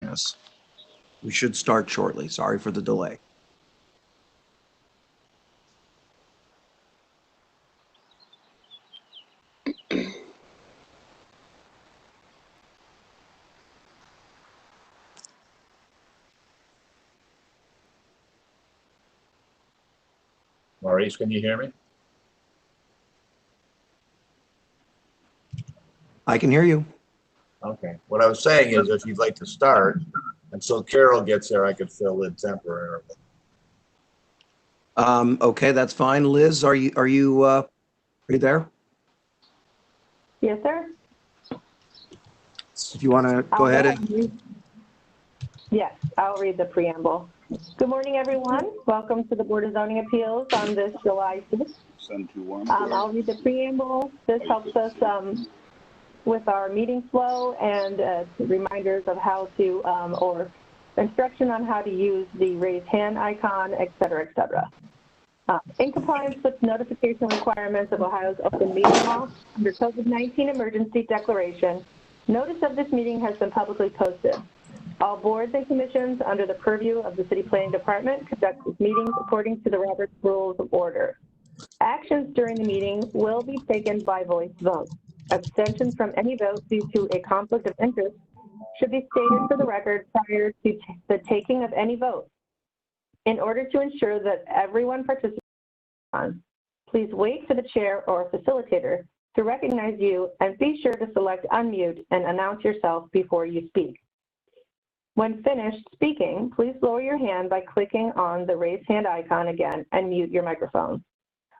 us. We should start shortly. Sorry for the delay. Maurice, can you hear me? I can hear you. Okay. What I was saying is if you'd like to start, until Carol gets there, I could fill in temporarily. Okay, that's fine. Liz, are you there? Yes, sir. If you want to go ahead and. Yes, I'll read the preamble. Good morning, everyone. Welcome to the Board of Zoning Appeals on this July 6th. I'll read the preamble. This helps us with our meeting flow and reminders of how to, or instruction on how to use the raise hand icon, et cetera, et cetera. In compliance with notification requirements of Ohio's open meeting law under COVID-19 emergency declaration, notice of this meeting has been publicly posted. All boards and commissions under the purview of the City Planning Department conduct these meetings according to the Roberts Rules of Order. Actions during the meeting will be taken by voice vote. Abstention from any vote due to a conflict of interest should be stated for the record prior to the taking of any vote. In order to ensure that everyone participates, please wait for the chair or facilitator to recognize you and be sure to select unmute and announce yourself before you speak. When finished speaking, please lower your hand by clicking on the raise hand icon again and mute your microphone.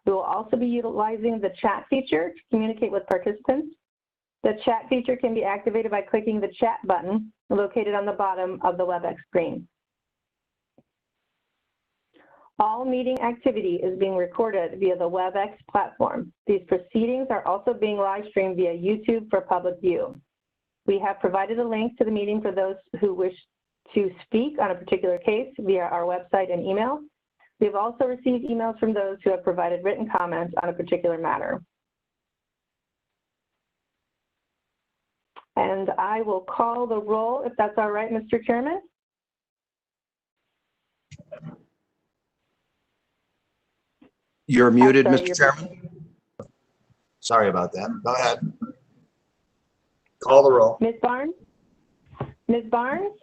We will also be utilizing the chat feature to communicate with participants. The chat feature can be activated by clicking the chat button located on the bottom of the WebEx screen. All meeting activity is being recorded via the WebEx platform. These proceedings are also being live streamed via YouTube for public view. We have provided a link to the meeting for those who wish to speak on a particular case via our website and email. We have also received emails from those who have provided written comments on a particular matter. And I will call the roll, if that's all right, Mr. Chairman. You're muted, Mr. Chairman. Sorry about that. Go ahead. Call the roll. Ms. Barnes? Ms. Barnes?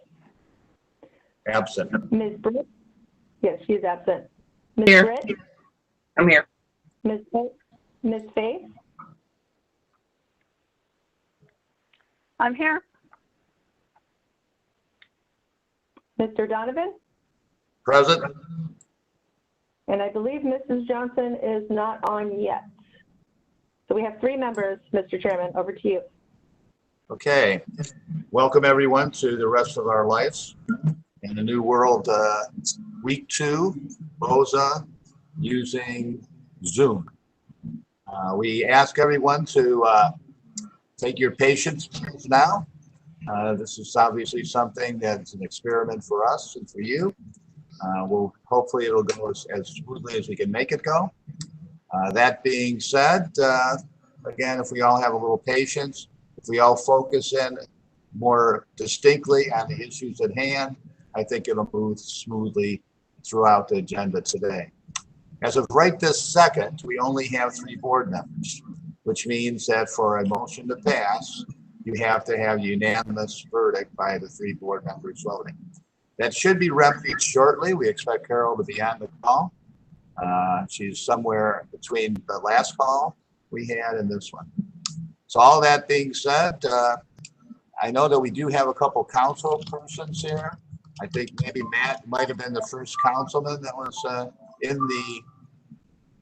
Absent. Ms. Britt? Yes, she's absent. Ms. Here. Britt? I'm here. Ms. Faith? I'm here. Mr. Donovan? Present. And I believe Mrs. Johnson is not on yet. So we have 3 members, Mr. Chairman. Over to you. Okay. Welcome everyone to the rest of our lives in the new world. Week 2, BOZA using Zoom. We ask everyone to take your patience now. This is obviously something that's an experiment for us and for you. Hopefully it'll go as smoothly as we can make it go. That being said, again, if we all have a little patience, if we all focus in more distinctly on the issues at hand, I think it'll move smoothly throughout the agenda today. As of right this second, we only have 3 board members, which means that for a motion to pass, you have to have unanimous verdict by the 3 board members voting. That should be remedied shortly. We expect Carol to be on the call. She's somewhere between the last call we had and this one. So all that being said, I know that we do have a couple council persons here. I think maybe Matt might have been the first councilman that was in the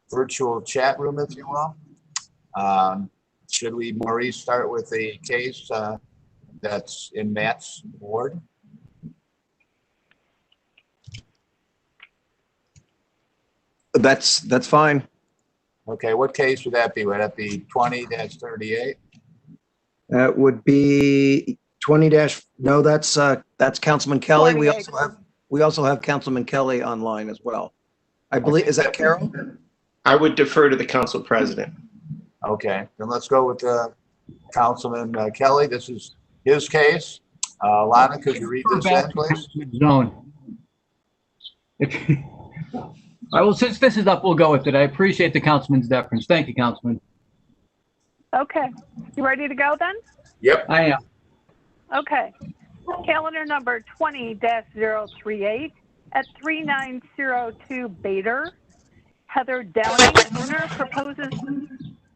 virtual chat room, if you will. Should we, Maurice, start with the case that's in Matt's ward? That's fine. Okay, what case would that be? Would that be 20-38? That would be 20 dash. No, that's Councilman Kelly. We also have Councilman Kelly online as well. I believe, is that Carol? I would defer to the council president. Okay, then let's go with Councilman Kelly. This is his case. Lana, could you read this in, please? Zone. I will, since this is up, we'll go with it. I appreciate the councilman's deference. Thank you, Councilman. Okay. You ready to go then? Yep. I am. Okay. Calendar number 20-038 at 3902 Bader. Heather Downing, owner,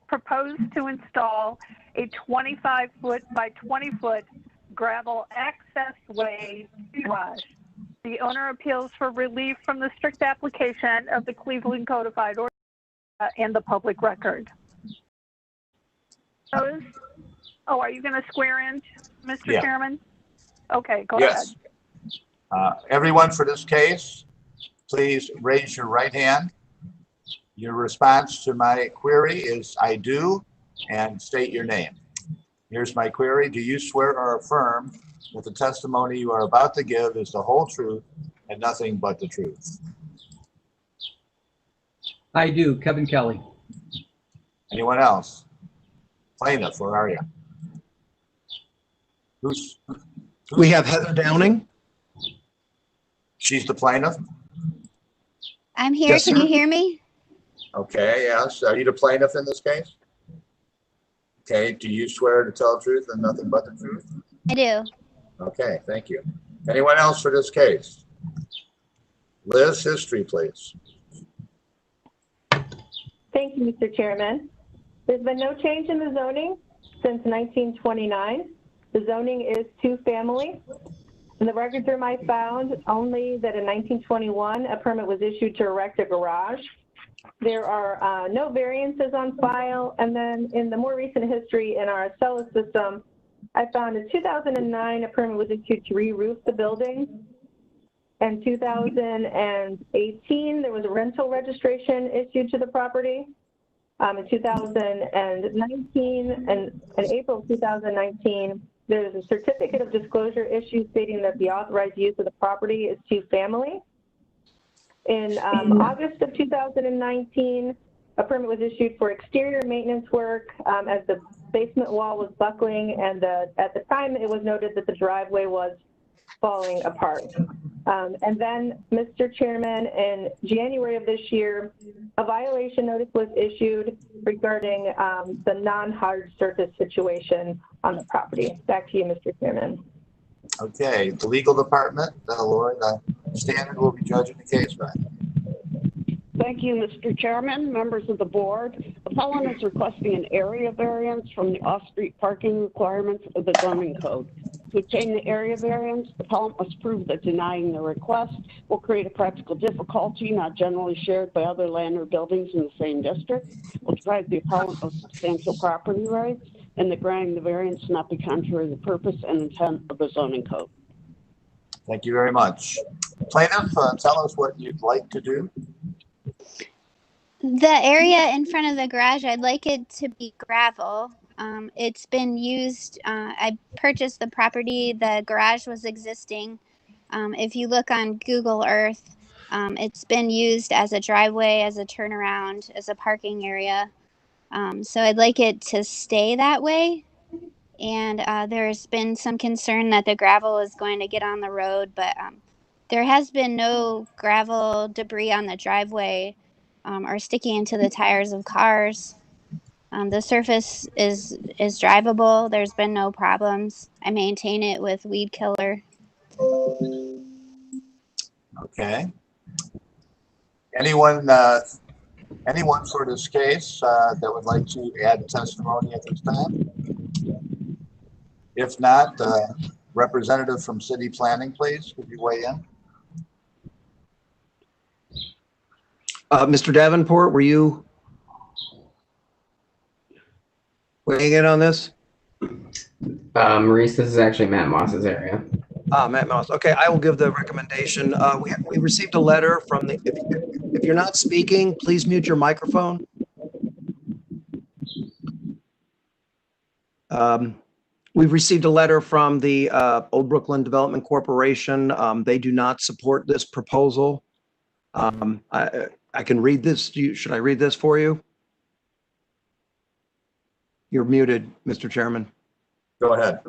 proposed to install a 25-foot by 20-foot gravel access way garage. The owner appeals for relief from the strict application of the Cleveland Codified Ordinance and the public record. Oh, are you going to swear in, Mr. Yeah. Chairman? Okay, go ahead. Yes. Everyone for this case, please raise your right hand. Your response to my query is I do, and state your name. Here's my query. Do you swear or affirm that the testimony you are about to give is the whole truth and nothing but the truth? I do. Kevin Kelly. Anyone else? Plaintiff, where are you? We have Heather Downing. She's the plaintiff? I'm here. Yes, Can sir. you hear me? Okay, yes. Are you the plaintiff in this case? Okay, do you swear to tell the truth and nothing but the truth? I do. Okay, thank you. Anyone else for this case? Liz, history, please. Thank you, Mr. Chairman. There's been no change in the zoning since 1929. The zoning is two-family. In the records room, I found only that in 1921, a permit was issued to erect a garage. There are no variances on file. And then in the more recent history in our Acela system, I found in 2009, a permit was issued to re-roof the building. In 2018, there was a rental registration issued to the property. In 2019 and in April 2019, there's a certificate of disclosure issued stating that the authorized use of the property is two-family. In August of 2019, a permit was issued for exterior maintenance work as the basement wall was buckling, and at the time it was noted that the driveway was falling apart. And then, Mr. Chairman, in January of this year, a violation notice was issued regarding the non-hard surface situation on the property. Back to you, Mr. Chairman. Okay, the legal department, Lori, the standard will be judging the case, right? Thank you, Mr. Chairman, members of the board. Appellant is requesting an area variance from the off-street parking requirements of the zoning code. To obtain the area variance, the appellant must prove that denying the request will create a practical difficulty not generally shared by other land or buildings in the same district, will deprive the appellant of substantial property rights, and that granting the variance not be contrary to the purpose and intent of the zoning code. Thank you very much. Plaintiff, tell us what you'd like to do. The area in front of the garage, I'd like it to be gravel. It's been used, I purchased the property, the garage was existing. If you look on Google Earth, it's been used as a driveway, as a turnaround, as a parking area. So I'd like it to stay that way. And there's been some concern that the gravel is going to get on the road, but there has been no gravel debris on the driveway or sticking into the tires of cars. The surface is drivable. There's been no problems. I maintain it with weed killer. Okay. Anyone for this case that would like to add testimony at this time? If not, representative from city planning, please, could you weigh in? Mr. Davenport, were you weighing in on this? Maurice, this is actually Matt Moss's area. Matt Moss. Okay, I will give the recommendation. We received a letter from the, if you're not speaking, please mute your microphone. We've received a letter from the Old Brooklyn Development Corporation. They do not support this proposal. I can read this. Should I read this for you? You're muted, Mr. Chairman. Go ahead.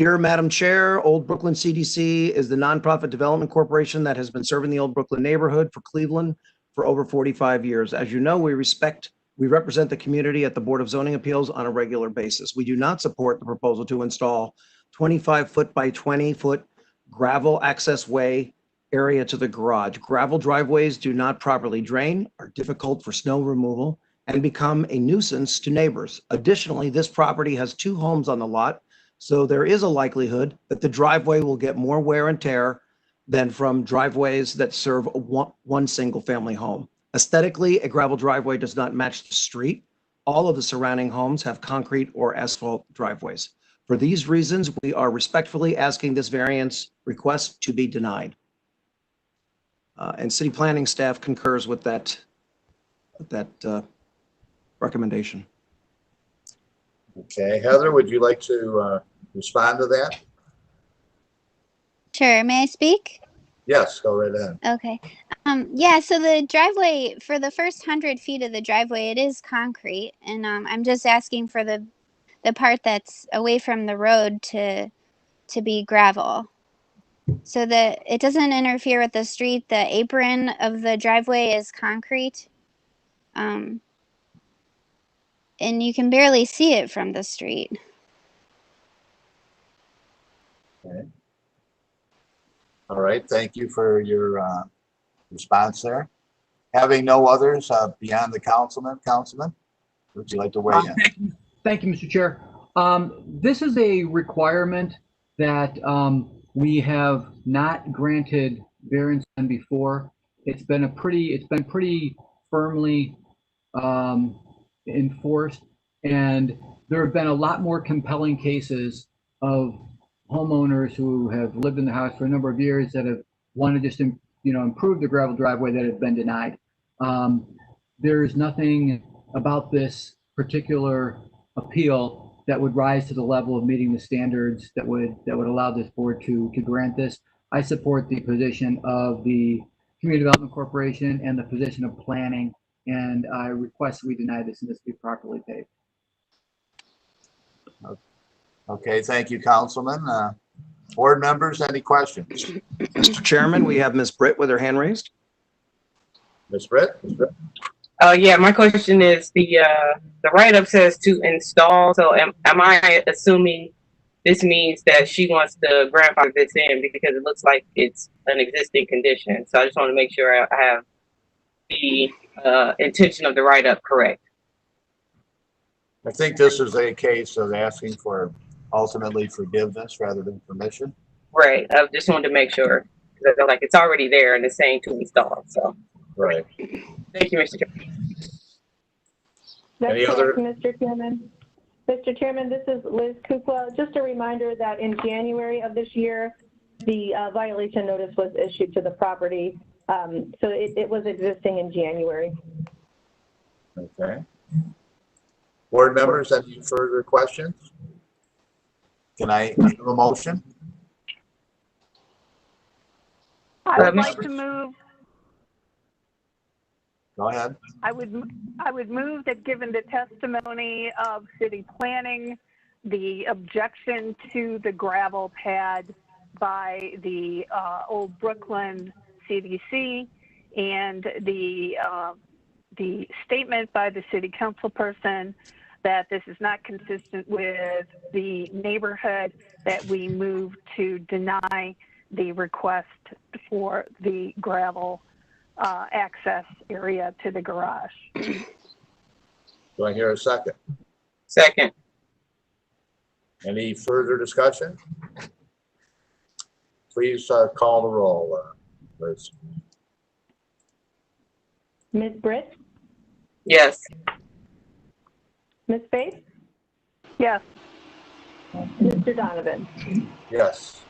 Dear Madam Chair, Old Brooklyn CDC is the nonprofit development corporation that has been serving the Old Brooklyn neighborhood for Cleveland for over 45 years. As you know, we represent the community at the Board of Zoning Appeals on a regular basis. We do not support the proposal to install 25-foot by 20-foot gravel access way area to the garage. Gravel driveways do not properly drain, are difficult for snow removal, and become a nuisance to neighbors. Additionally, this property has 2 homes on the lot, so there is a likelihood that the driveway will get more wear and tear than from driveways that serve one single family home. Aesthetically, a gravel driveway does not match the street. All of the surrounding homes have concrete or asphalt driveways. For these reasons, we are respectfully asking this variance request to be denied. And city planning staff concurs with that recommendation. Okay, Heather, would you like to respond to that? Sure. May I speak? Yes, go right ahead. Okay. Yeah, so the driveway, for the first 100 feet of the driveway, it is concrete. And I'm just asking for the part that's away from the road to be gravel. So that it doesn't interfere with the street. The apron of the driveway is concrete. And you can barely see it from the street. Okay. All right, thank you for your response there. Having no others beyond the councilman, would you like to weigh in? Thank you, Mr. Chair. This is a requirement that we have not granted variance on before. It's been pretty firmly enforced, and there have been a lot more compelling cases of homeowners who have lived in the house for a number of years that have wanted to just improve the gravel driveway that have been denied. There's nothing about this particular appeal that would rise to the level of meeting the standards that would allow this board to grant this. I support the position of the Community Development Corporation and the position of planning, and I request we deny this and this be properly paid. Okay, thank you, Councilman. Board members, any questions? Mr. Chairman, we have Ms. Britt with her hand raised. Ms. Britt? Yeah, my question is the write-up says to install. So am I assuming this means that she wants to grandfather this in because it looks like it's an existing condition? So I just want to make sure I have the intention of the write-up correct. I think this is a case of asking for ultimately forgiveness rather than permission. Right. I just wanted to make sure because I feel like it's already there and it's saying to install. So. Right. Thank you, Mr. Chairman. Any other? Mr. Chairman. Mr. Chairman, this is Liz Kukla. Just a reminder that in January of this year, the violation notice was issued to the property. So it was existing in January. Okay. Board members, any further questions? Can I have a motion? I would like to move. Go ahead. I would move that given the testimony of city planning, the objection to the gravel pad by the Old Brooklyn CDC and the statement by the city council person that this is not consistent with the neighborhood, that we move to deny the request for the gravel access area to the garage. Do I hear a second? Second. Any further discussion? Please call the roll, Liz. Ms. Britt? Yes. Ms. Faith? Yes. Mr. Donovan? Yes.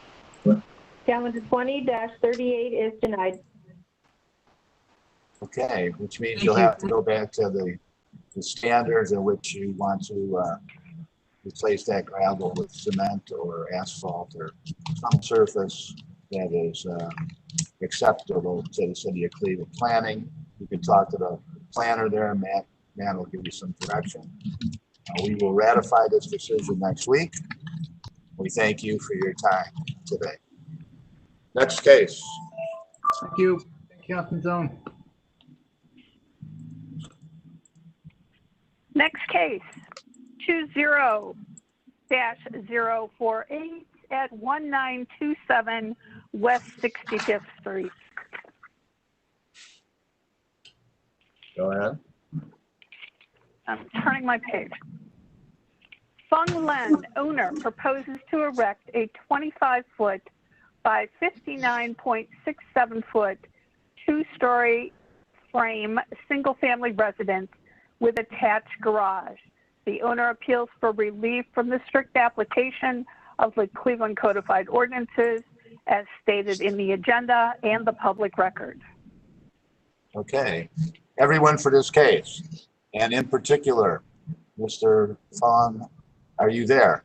Calendar 20-38 is denied. Okay, which means you'll have to go back to the standards in which you want to replace that gravel with cement or asphalt or some surface that is acceptable to the city of Cleveland planning. You can talk to the planner there, Matt will give you some direction. We will ratify this decision next week. We thank you for your time today. Next case. Thank you. Councilman Zone. Next case, 20-048 at 1927 West 65th Street. Go ahead. I'm turning my page. Feng Len, owner, proposes to erect a 25-foot by 59.67-foot, two-story frame single-family residence with attached garage. The owner appeals for relief from the strict application of the Cleveland Codified Ordinances as stated in the agenda and the public record. Okay. Everyone for this case, and in particular, Mr. Fong, are you there?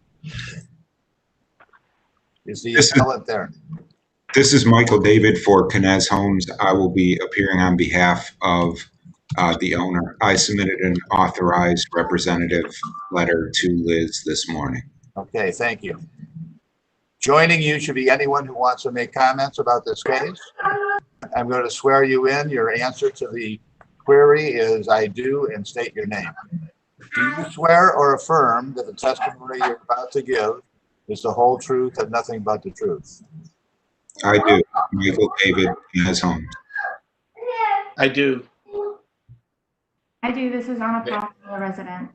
Is the appellant there? This is Michael David for Knez Homes. I will be appearing on behalf of the owner. I submitted an authorized representative letter to Liz this morning. Okay, thank you. Joining you should be anyone who wants to make comments about this case. I'm going to swear you in. Your answer to the query is I do, and state your name. Do you swear or affirm that the testimony you're about to give is the whole truth and nothing but the truth? I do. Michael David, Knez Homes. I do. I do. This is Anna Paul, a resident.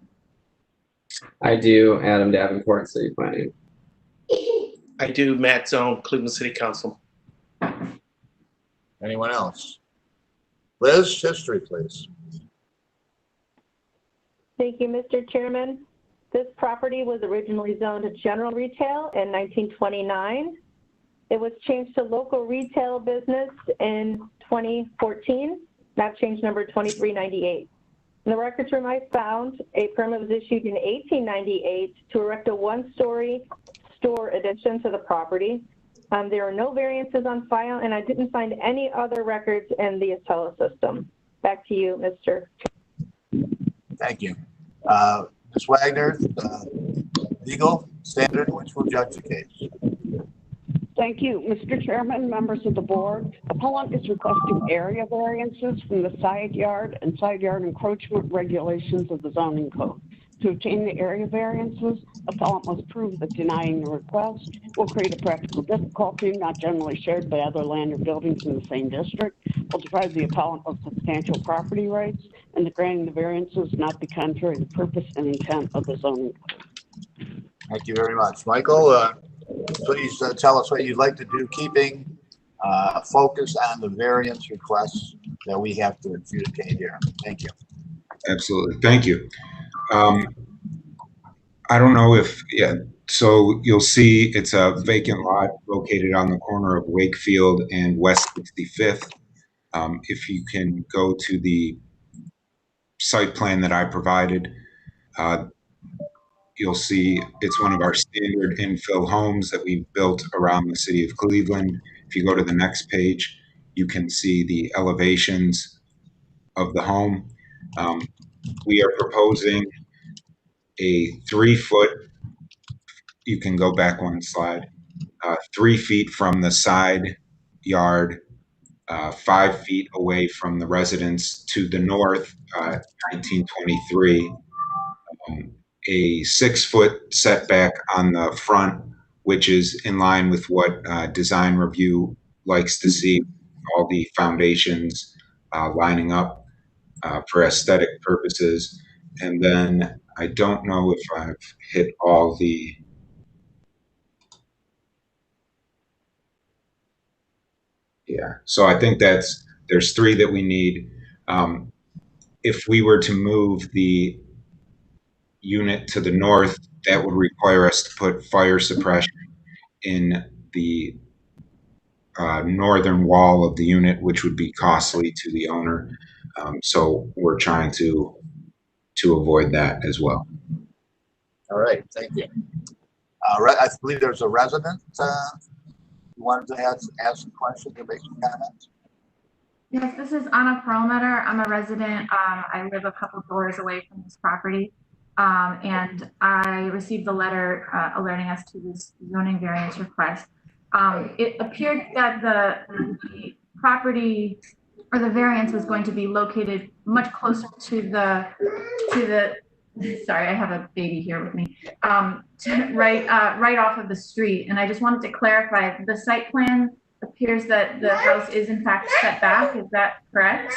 I do. Adam Davenport, City Planning. I do. Matt Zone, Cleveland City Council. Anyone else? Liz, history, please. Thank you, Mr. Chairman. This property was originally zoned to general retail in 1929. It was changed to local retail business in 2014, map change number 2398. In the records room I found, a permit was issued in 1898 to erect a one-story store addition to the property. There are no variances on file, and I didn't find any other records in the Atella system. Back to you, Mr. Thank you. Ms. Wagner, legal standard, which will judge the case. Thank you, Mr. Chairman, members of the board. Appellant is requesting area variances from the side yard and side yard encroachment regulations of the zoning code. To obtain the area variances, appellant must prove that denying the request will create a practical difficulty not generally shared by other land or buildings in the same district, will deprive the appellant of substantial property rights, and the granting the variances not be contrary to the purpose and intent of the zoning code. Thank you very much. Michael, please tell us what you'd like to do, keeping focus on the variance requests that we have to adjudicate here. Thank you. Absolutely. Thank you. I don't know if, so you'll see it's a vacant lot located on the corner of Wakefield and West 65th. If you can go to the site plan that I provided, you'll see it's one of our standard infill homes that we've built around the city of Cleveland. If you go to the next page, you can see the elevations of the home. We are proposing a 3-foot, you can go back one slide, 3 feet from the side yard, 5 feet away from the residence to the north, 1923, a 6-foot setback on the front, which is in line with what design review likes to see, all the foundations lining up for aesthetic purposes. And then I don't know if I've hit all the, so I think there's 3 that we need. If we were to move the unit to the north, that would require us to put fire suppression in the northern wall of the unit, which would be costly to the owner. So we're trying to avoid that as well. All right, thank you. I believe there's a resident who wanted to ask some questions or make some comments. Yes, this is Anna Perlmutter. I'm a resident. I live a couple doors away from this property. and I received the letter alerting us to this zoning variance request. It appeared that the property or the variance was going to be located much closer to the sorry, I have a baby here with me, right off of the street. And I just wanted to clarify, the site plan appears that the house is in fact set back. Is that correct?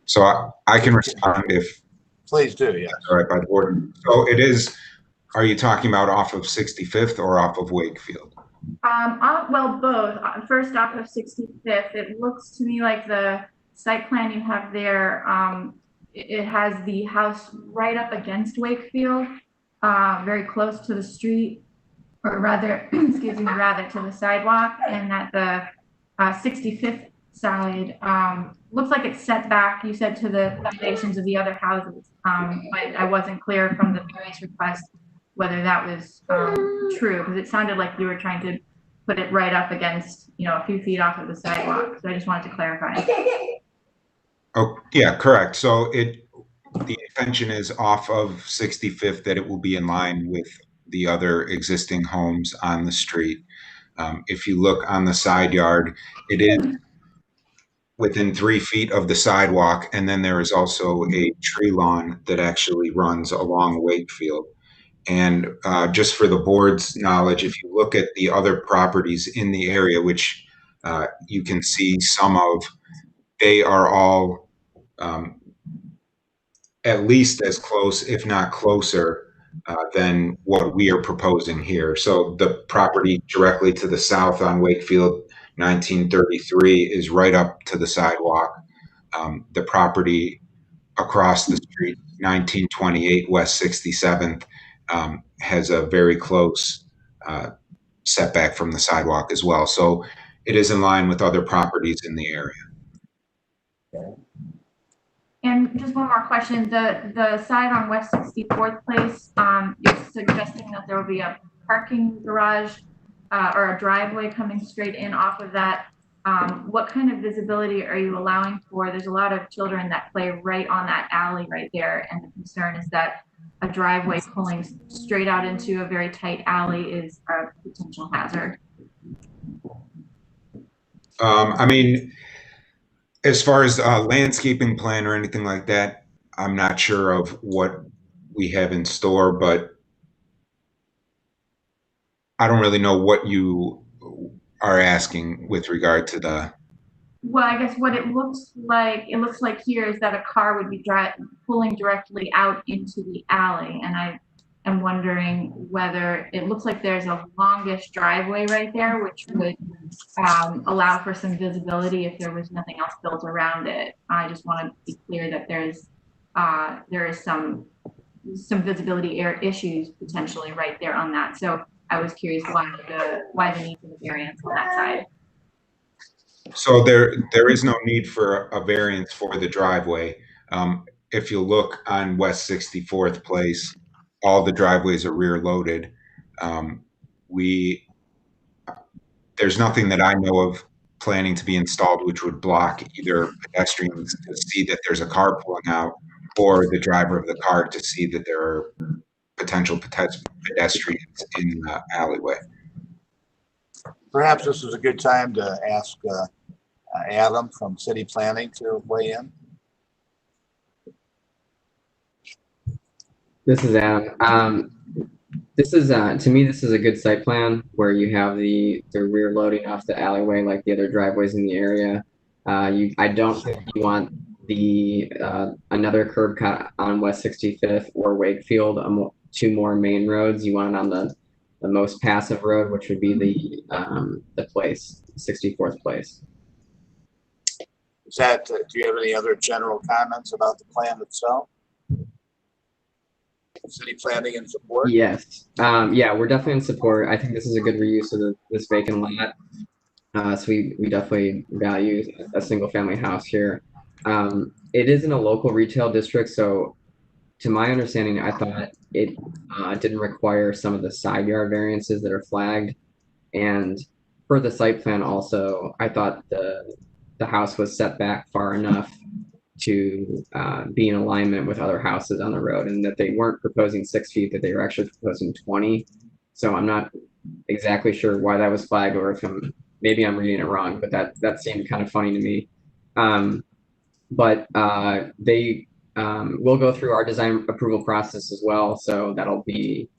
So I can respond if. Please do, yeah. All right, by the board. So it is, are you talking about off of 65th or off of Wakefield? Well, both. First off of 65th, it looks to me like the site plan you have there, it has the house right up against Wakefield, very close to the street, or rather, excuse me, rather to the sidewalk, and that the 65th side looks like it's set back, you said, to the foundations of the other houses, but I wasn't clear from the variance request whether that was true, because it sounded like you were trying to put it right up against, a few feet off of the sidewalk. So I just wanted to clarify. Oh, yeah, correct. So the intention is off of 65th that it will be in line with the other existing homes on the street. If you look on the side yard, it is within 3 feet of the sidewalk, and then there is also a tree lawn that actually runs along Wakefield. And just for the board's knowledge, if you look at the other properties in the area, which you can see some of, they are all at least as close, if not closer, than what we are proposing here. So the property directly to the south on Wakefield 1933 is right up to the sidewalk. The property across the street, 1928 West 67th, has a very close setback from the sidewalk as well. So it is in line with other properties in the area. And just one more question, the side on West 64th Place, you're suggesting that there will be a parking garage or a driveway coming straight in off of that. What kind of visibility are you allowing for? There's a lot of children that play right on that alley right there, and the concern is that a driveway pulling straight out into a very tight alley is a potential hazard. I mean, as far as a landscaping plan or anything like that, I'm not sure of what we have in store, but I don't really know what you are asking with regard to the. Well, I guess what it looks like here is that a car would be pulling directly out into the alley, and I am wondering whether it looks like there's a longish driveway right there, which would allow for some visibility if there was nothing else built around it. I just want to be clear that there is some visibility issues potentially right there on that. So I was curious why the need for the variance on that side. So there is no need for a variance for the driveway. If you look on West 64th Place, all the driveways are rear loaded. There's nothing that I know of planning to be installed which would block either pedestrians to see that there's a car pulling out, or the driver of the car to see that there are potential pedestrians in the alleyway. Perhaps this is a good time to ask Adam from City Planning to weigh in. This is Adam. This is to me, this is a good site plan where you have the rear loading off the alleyway like the other driveways in the area. I don't think you want the another curb cut on West 65th or Wakefield, two more main roads. You want it on the most passive road, which would be the place, 64th Place. Is that, do you have any other general comments about the plan itself? City Planning in support? Yes. Yeah, we're definitely in support. I think this is a good reuse of this vacant lot. So we definitely value a single family house here. It is in a local retail district, so to my understanding, I thought it didn't require some of the side yard variances that are flagged. And for the site plan also, I thought the house was set back far enough to be in alignment with other houses on the road, and that they weren't proposing 6 feet, that they were actually proposing 20. So I'm not exactly sure why that was flagged, or if maybe I'm reading it wrong, but that seemed kind of funny to me. But they will go through our design approval process as well, so that'll be,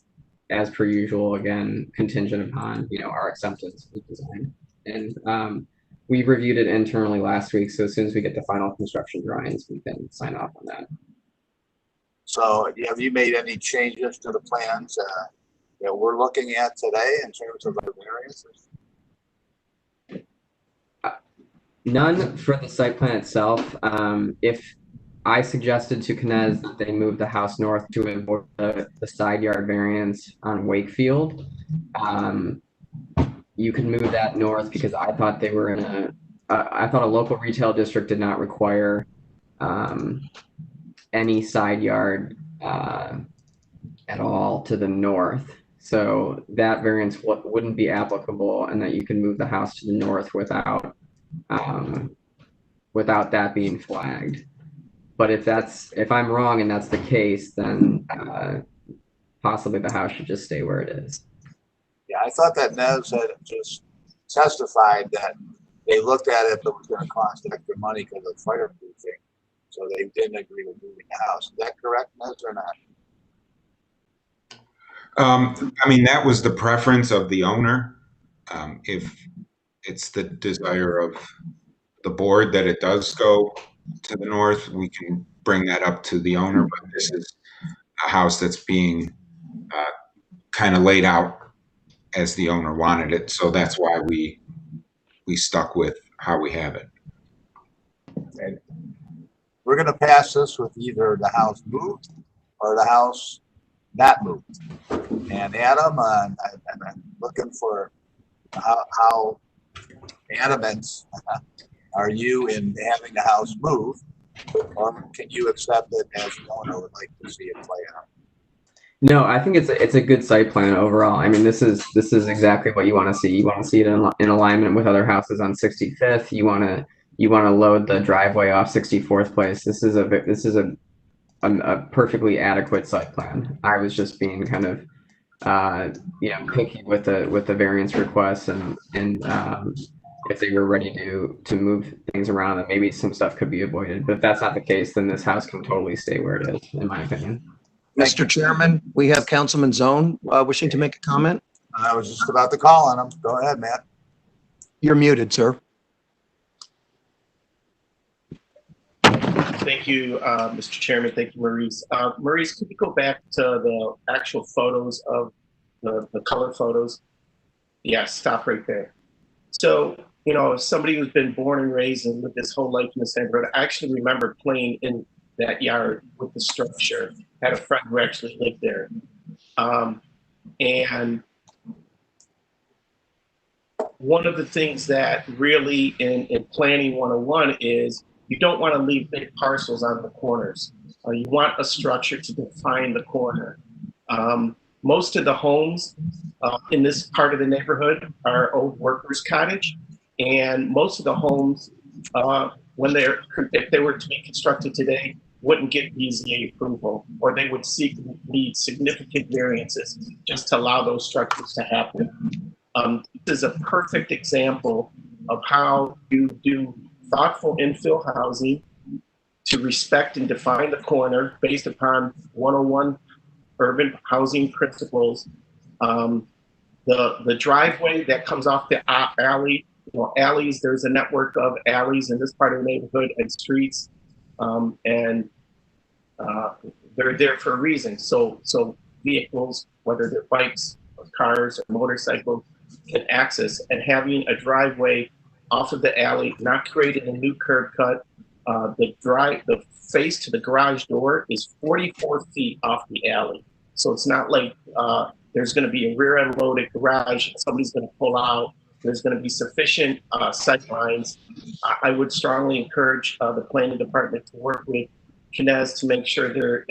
as per usual, again, contingent upon, our acceptance of the design. And we reviewed it internally last week, so as soon as we get the final construction drawings, we can sign off on that. So have you made any changes to the plans that we're looking at today in terms of the variances? None for the site plan itself. If I suggested to Knez that they move the house north to avoid the side yard variance on Wakefield, you can move that north, because I thought they were in I thought a local retail district did not require any side yard at all to the north. So that variance wouldn't be applicable, and that you can move the house to the north without that being flagged. But if I'm wrong and that's the case, then possibly the house should just stay where it is. Yeah, I thought that Knez had just testified that they looked at it, but it was going to cost extra money because of fireproofing, so they didn't agree with moving the house. Is that correct, Knez, or not? I mean, that was the preference of the owner. If it's the desire of the board that it does go to the north, we can bring that up to the owner, but this is a house that's being kind of laid out as the owner wanted it, so that's why we stuck with how we have it. And we're going to pass this with either the house moved or the house not moved. And Adam, I'm looking for how adamant are you in having the house moved, or can you accept it as the owner would like to see it play out? No, I think it's a good site plan overall. I mean, this is exactly what you want to see. You want to see it in alignment with other houses on 65th. You want to load the driveway off 64th Place. This is a perfectly adequate site plan. I was just being kind of picky with the variance requests, and if they were ready to move things around, then maybe some stuff could be avoided. But if that's not the case, then this house can totally stay where it is, in my opinion. Mr. Chairman, we have Councilman Zone wishing to make a comment. I was just about to call on him. Go ahead, Matt. You're muted, sir. Thank you, Mr. Chairman. Thank you, Maurice. Maurice, could you go back to the actual photos of the color photos? Yeah, stop right there. So, as somebody who's been born and raised and lived this whole life in the neighborhood, I actually remember playing in that yard with the structure. Had a friend who actually lived there. And one of the things that really in Planning 101 is you don't want to leave big parcels on the corners. You want a structure to define the corner. Most of the homes in this part of the neighborhood are old workers' cottage, and most of the homes, if they were to be constructed today, wouldn't get BZA approval, or they would need significant variances just to allow those structures to happen. This is a perfect example of how you do thoughtful infill housing to respect and define the corner based upon 101 urban housing principles. The driveway that comes off the alley, alleys, there's a network of alleys in this part of the neighborhood and streets. And they're there for a reason. So vehicles, whether they're bikes, or cars, or motorcycles, can access, and having a driveway off of the alley, not creating a new curb cut. The face to the garage door is 44 feet off the alley. So it's not like there's going to be a rear end loaded garage, somebody's going to pull out. There's going to be sufficient sight lines. I would strongly encourage the planning department to work with Knez to make sure there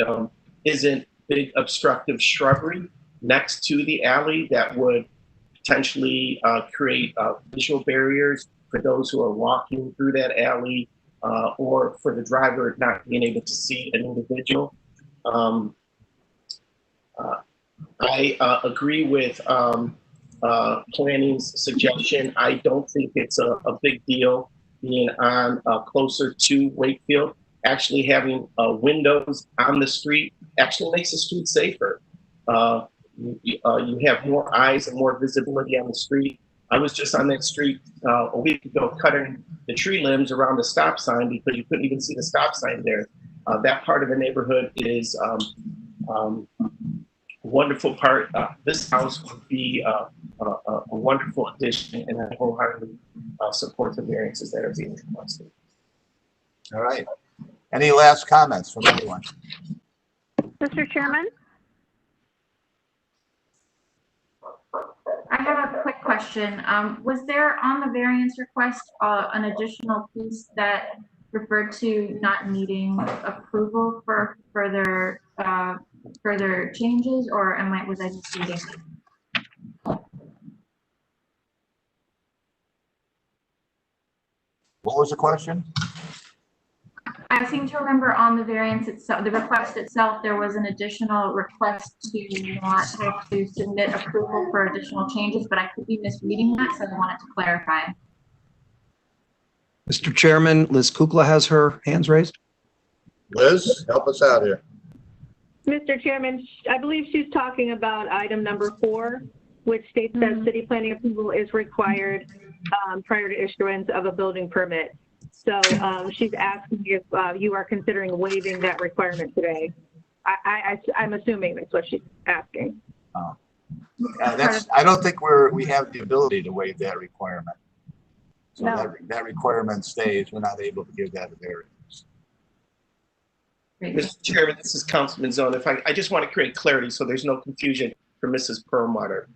isn't big obstructive shrubbery next to the alley that would potentially create visual barriers for those who are walking through that alley. or for the driver not being able to see an individual. I agree with planning's suggestion. I don't think it's a big deal being on closer to Wakefield. Actually having windows on the street actually makes the street safer. You have more eyes and more visibility on the street. I was just on that street a week ago cutting the tree limbs around the stop sign because you couldn't even see the stop sign there. That part of the neighborhood is wonderful part. This house would be a wonderful addition, and I wholeheartedly support the variances that are being requested. All right. Any last comments from anyone? Mr. Chairman? I have a quick question. Was there on the variance request an additional piece that referred to not needing approval for further changes, or was I just reading? What was the question? I seem to remember on the variance itself, the request itself, there was an additional request to not have to submit approval for additional changes, but I could be misreading that, so I wanted to clarify. Mr. Chairman, Liz Kukla has her hands raised. Liz, help us out here. Mr. Chairman, I believe she's talking about item number 4, which states that city planning approval is required prior to issuance of a building permit. So she's asking if you are considering waiving that requirement today. I'm assuming that's what she's asking. I don't think we have the ability to waive that requirement. So No. that requirement stays. We're not able to give that a variance. Mr. Chairman, this is Councilman Zone. I just want to create clarity so there's no confusion for Mrs. Perlmutter.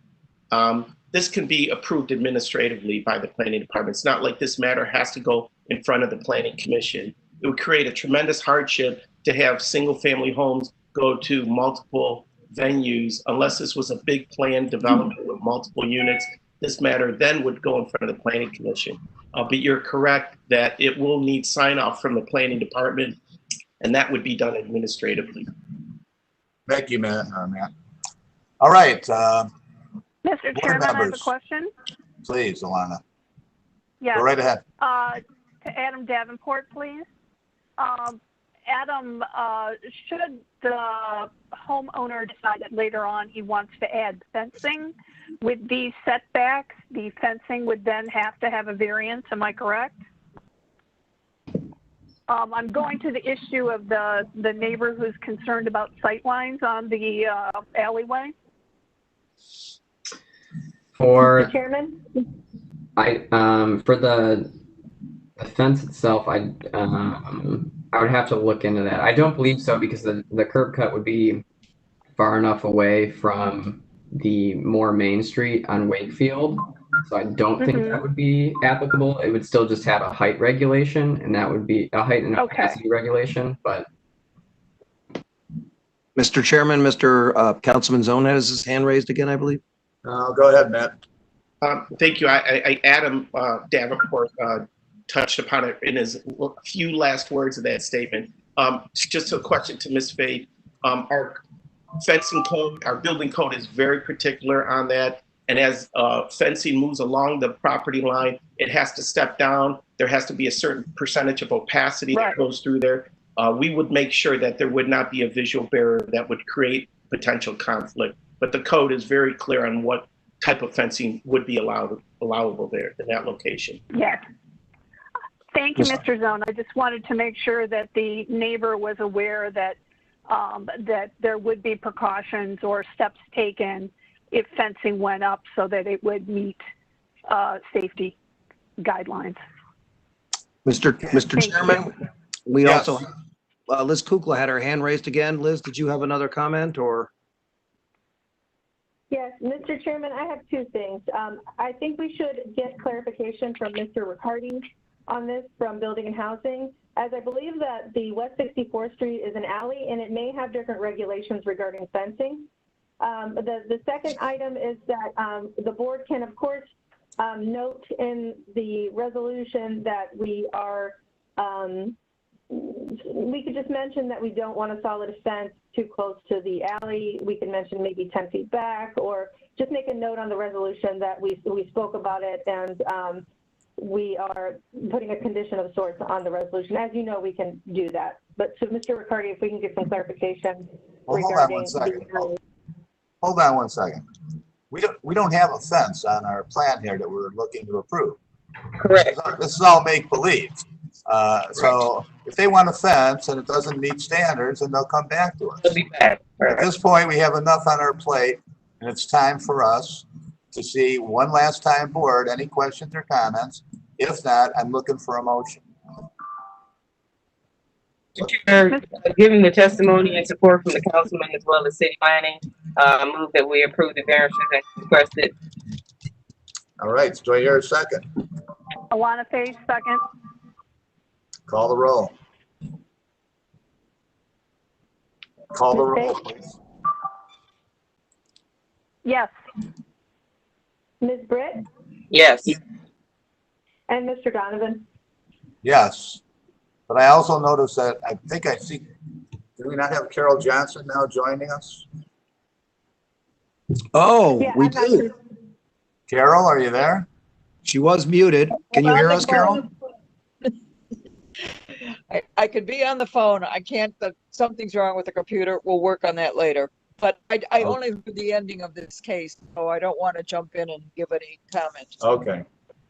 This can be approved administratively by the planning department. It's not like this matter has to go in front of the planning commission. It would create a tremendous hardship to have single family homes go to multiple venues unless this was a big planned development with multiple units. This matter then would go in front of the planning commission. But you're correct that it will need sign off from the planning department, and that would be done administratively. Thank you, Matt. All right. Mr. Chairman, I have a question. Please, Alana. Yes. Go right ahead. To Adam Davenport, please. Adam, should the homeowner decide that later on he wants to add fencing, with these setbacks, the fencing would then have to have a variance, am I correct? I'm going to the issue of the neighbor who's concerned about sight lines on the alleyway. For Mr. Chairman? for the fence itself, I would have to look into that. I don't believe so because the curb cut would be far enough away from the more main street on Wakefield. So I don't think that would be applicable. It would still just have a height regulation, and that would be a height and a capacity regulation, but. Mr. Chairman, Mr. Councilman Zone has his hand raised again, I believe. Go ahead, Matt. Thank you. Adam Davenport touched upon it in his few last words of that statement. Just a question to Ms. Fade. Our fencing code, our building code is very particular on that. And as fencing moves along the property line, it has to step down. There has to be a certain percentage of opacity that goes through there. We would make sure that there would not be a visual barrier that would create potential conflict. But the code is very clear on what type of fencing would be allowable there in that location. Yes. Thank you, Mr. Zone. I just wanted to make sure that the neighbor was aware that that there would be precautions or steps taken if fencing went up so that it would meet safety guidelines. Mr. Chairman, we also, Liz Kukla had her hand raised again. Liz, did you have another comment or? Yes, Mr. Chairman, I have two things. I think we should get clarification from Mr. Riccardi on this from Building and Housing, as I believe that the West 64th Street is an alley and it may have different regulations regarding fencing. The second item is that the board can, of course, note in the resolution that we are We could just mention that we don't want a solid fence too close to the alley. We could mention maybe 10 feet back, or just make a note on the resolution that we spoke about it, and we are putting a condition of sorts on the resolution. As you know, we can do that. But so, Mr. Riccardi, if we can get some clarification regarding Hold on one second. We don't have a fence on our plan here that we're looking to approve. Correct. This is all make believe. So if they want a fence and it doesn't meet standards, then they'll come back to us. They'll be back. At this point, we have enough on our plate, and it's time for us to see one last time, board, any questions or comments. If not, I'm looking for a motion. Given the testimony and support from the councilman as well as city planning, move that we approve the variances as requested. All right, do I hear a second? Alana Page, second. Call the roll. Call the roll, please. Yes. Ms. Britt Yes. and Mr. Donovan. Yes. But I also noticed that I think I see, do we not have Carol Johnson now joining us? Oh, Yeah, we I'm not do. sure. Carol, are you there? She was muted. Can you hear us, Carol? I could be on the phone. I can't, something's wrong with the computer. We'll work on that later. But I only heard the ending of this case, so I don't want to jump in and give any comment. Okay.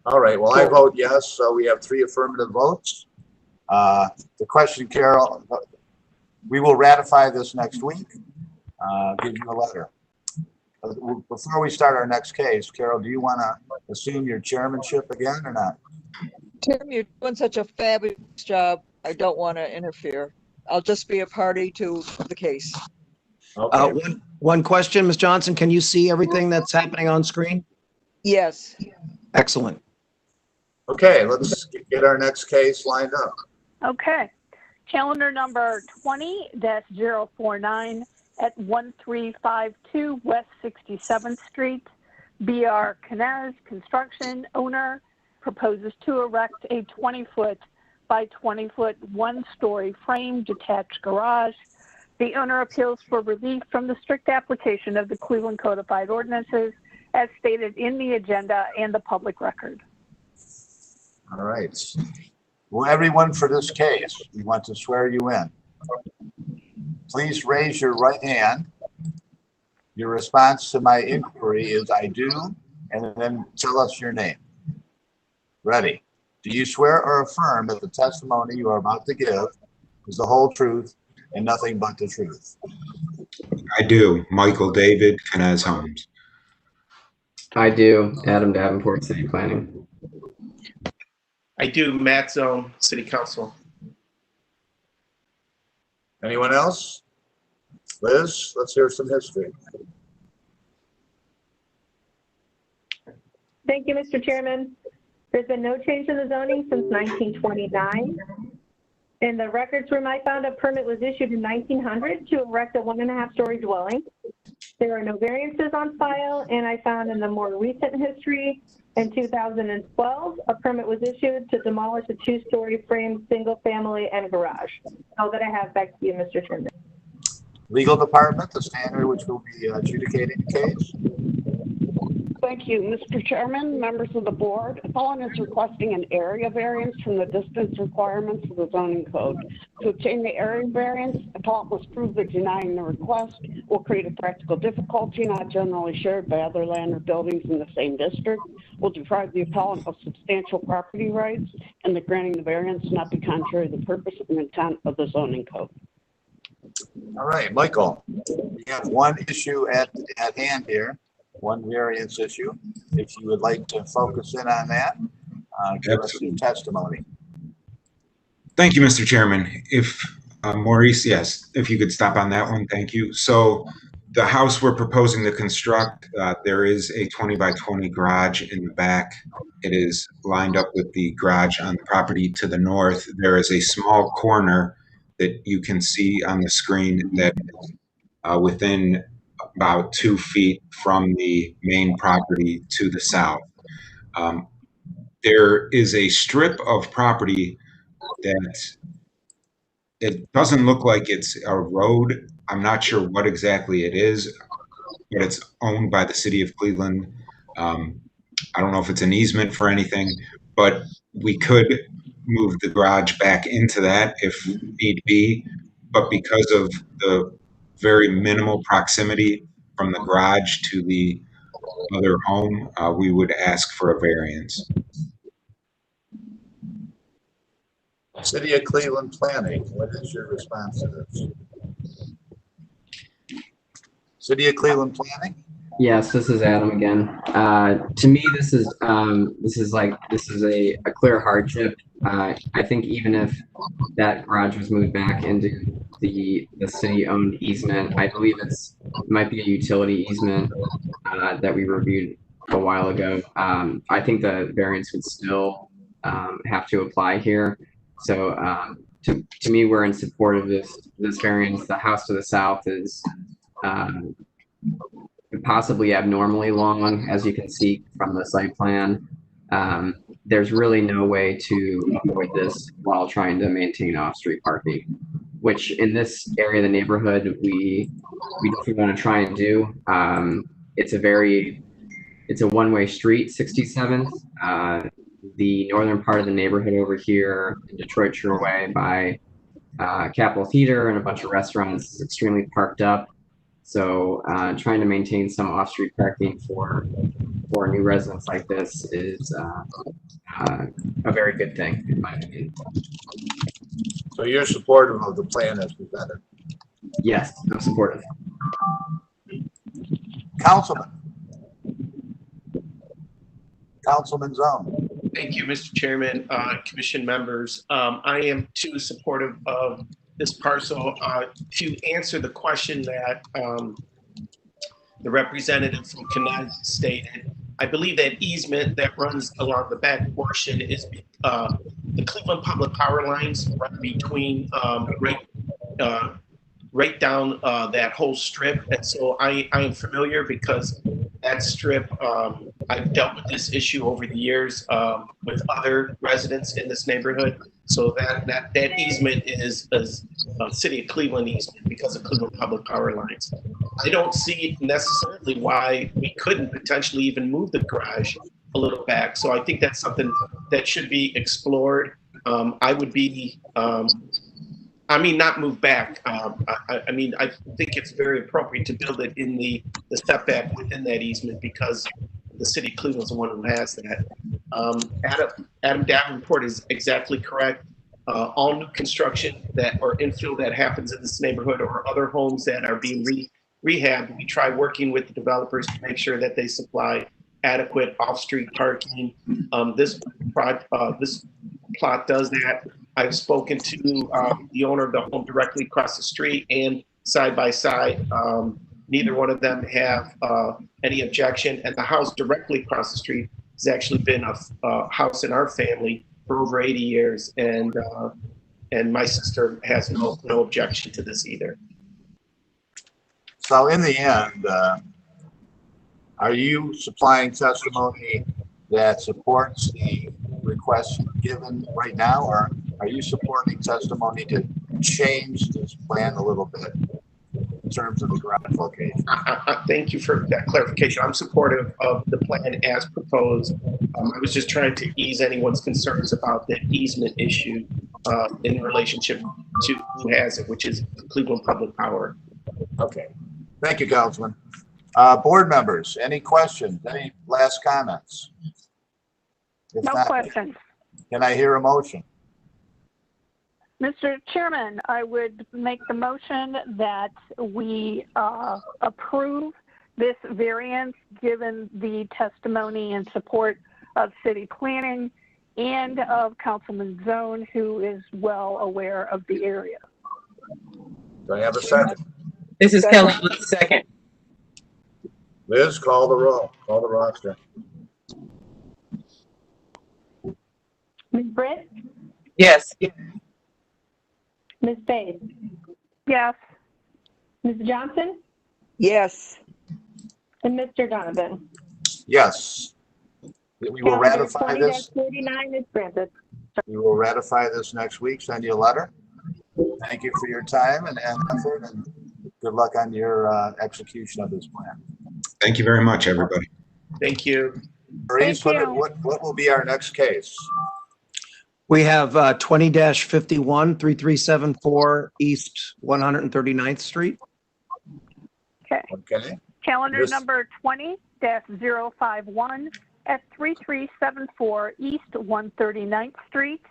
All right. Well, I vote yes. So we have 3 affirmative votes. The question, Carol, we will ratify this next week. Give you a letter. Before we start our next case, Carol, do you want to assume your chairmanship again or not? Tim, you're doing such a fabulous job. I don't want to interfere. I'll just be a party to the case. Okay. One question, Ms. Johnson, can you see everything that's happening on screen? Yes. Excellent. Okay, let's get our next case lined up. Okay. Calendar number 20-049 at 1352 West 67th Street. B.R. Canez Construction, owner, proposes to erect a 20-foot by 20-foot one-story frame detached garage. The owner appeals for relief from the strict application of the Cleveland Codified Ordinances as stated in the agenda and the public record. All right. Well, everyone, for this case, we want to swear you in. Please raise your right hand. Your response to my inquiry is I do, and then tell us your name. Ready? Do you swear or affirm that the testimony you are about to give is the whole truth and nothing but the truth? I do. Michael David, Canez Homes. I do. Adam Davenport, City Planning. I do. Matt Zone, City Council. Anyone else? Liz, let's hear some history. Thank you, Mr. Chairman. There's been no change in the zoning since 1929. In the records room, I found a permit was issued in 1900 to erect a 1.5-story dwelling. There are no variances on file, and I found in the more recent history, in 2012, a permit was issued to demolish a 2-story frame single family and garage. All that I have, back to you, Mr. Chairman. Legal Department, the standard which will be adjudicating the case. Thank you, Mr. Chairman, members of the board. Appellant is requesting an area variance from the distance requirements of the zoning code. To obtain the area variance, appellant must prove that denying the request will create a practical difficulty not generally shared by other land or buildings in the same district, will deprive the appellant of substantial property rights, and that granting the variance not be contrary to the purpose and intent of the zoning code. All right, Michael, we have one issue at hand here, one variance issue. If you would like to focus in on that, give us your testimony. Thank you, Mr. Chairman. If Maurice, yes, if you could stop on that one, thank you. So the house we're proposing to construct, there is a 20 by 20 garage in the back. It is lined up with the garage on the property to the north. There is a small corner that you can see on the screen that within about 2 feet from the main property to the south. There is a strip of property that it doesn't look like it's a road. I'm not sure what exactly it is, but it's owned by the city of Cleveland. I don't know if it's an easement for anything, but we could move the garage back into that if need be. But because of the very minimal proximity from the garage to the other home, we would ask for a variance. City of Cleveland Planning, what is your response to this? City of Cleveland Planning? Yes, this is Adam again. To me, this is a clear hardship. I think even if that garage was moved back into the city-owned easement, I believe it might be a utility easement that we reviewed a while ago. I think the variance would still have to apply here. So to me, we're in support of this variance. The house to the south is possibly abnormally long, as you can see from the site plan. There's really no way to avoid this while trying to maintain off-street parking, which in this area of the neighborhood, we definitely want to try and do. It's a one-way street, 67th. The northern part of the neighborhood over here in Detroit Shoreway by Capitol Theater and a bunch of restaurants is extremely parked up. So trying to maintain some off-street parking for new residents like this is a very good thing, in my opinion. So you're supportive of the plan as presented? Yes, I'm supportive. Councilman Zone. Thank you, Mr. Chairman, Commission members. I am too supportive of this parcel. To answer the question that the representative from Connect stated, I believe that easement that runs along the back portion is the Cleveland Public Power lines run between right down that whole strip. And so I am familiar because that strip, I've dealt with this issue over the years with other residents in this neighborhood. So that easement is a City of Cleveland easement because of Cleveland Public Power lines. I don't see necessarily why we couldn't potentially even move the garage a little back. So I think that's something that should be explored. I would be, not move back. I think it's very appropriate to build it in the setback within that easement because the City of Cleveland is the one who has that. Adam Davenport is exactly correct. All new construction or infill that happens in this neighborhood or other homes that are being rehabbed, we try working with the developers to make sure that they supply adequate off-street parking. This plot does that. I've spoken to the owner of the home directly across the street and side by side. Neither one of them have any objection. And the house directly across the street has actually been a house in our family for over 80 years. And my sister has no objection to this either. So in the end, are you supplying testimony that supports the request given right now, or are you supporting testimony to change this plan a little bit in terms of the garage location? Thank you for that clarification. I'm supportive of the plan as proposed. I was just trying to ease anyone's concerns about the easement issue in relationship to who has it, which is Cleveland Public Power. Okay. Thank you, Councilman. Board members, any questions? Any last comments? If No not, questions. Can I hear a motion? Mr. Chairman, I would make the motion that we approve this variance given the testimony and support of city planning and of Councilman Zone, who is well aware of the area. Do I have a second? This is Kelly with the second. Liz, call the roll. Call the roster. Ms. Britt? Yes. Ms. Faith? Yes. Ms. Johnson? Yes. And Mr. Donovan? Yes. We will ratify this. 20-49 is granted. We will ratify this next week, send you a letter. Thank you for your time and effort, and good luck on your execution of this plan. Thank you very much, everybody. Thank you. Maurice, what will be our next case? We have 20-51, 3374 East 139th Street. Okay. Okay. Calendar number 20-051 at 3374 East 139th Street.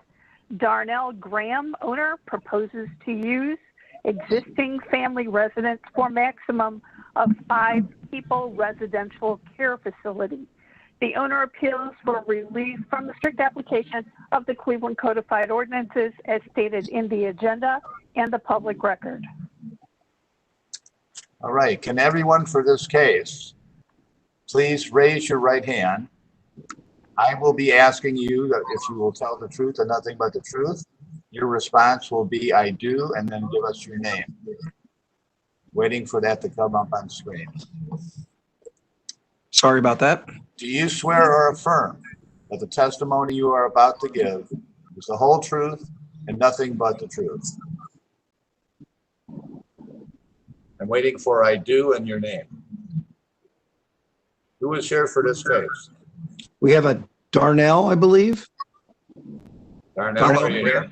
Darnell Graham, owner, proposes to use existing family residence for maximum of 5 people residential care facility. The owner appeals for relief from the strict application of the Cleveland Codified Ordinances as stated in the agenda and the public record. All right, can everyone for this case, please raise your right hand. I will be asking you that if you will tell the truth and nothing but the truth. Your response will be, I do, and then give us your name. Waiting for that to come up on screen. Sorry about that. Do you swear or affirm that the testimony you are about to give is the whole truth and nothing but the truth? I'm waiting for I do and your name. Who is here for this case? We have a Darnell, I believe. Darnell, are you here?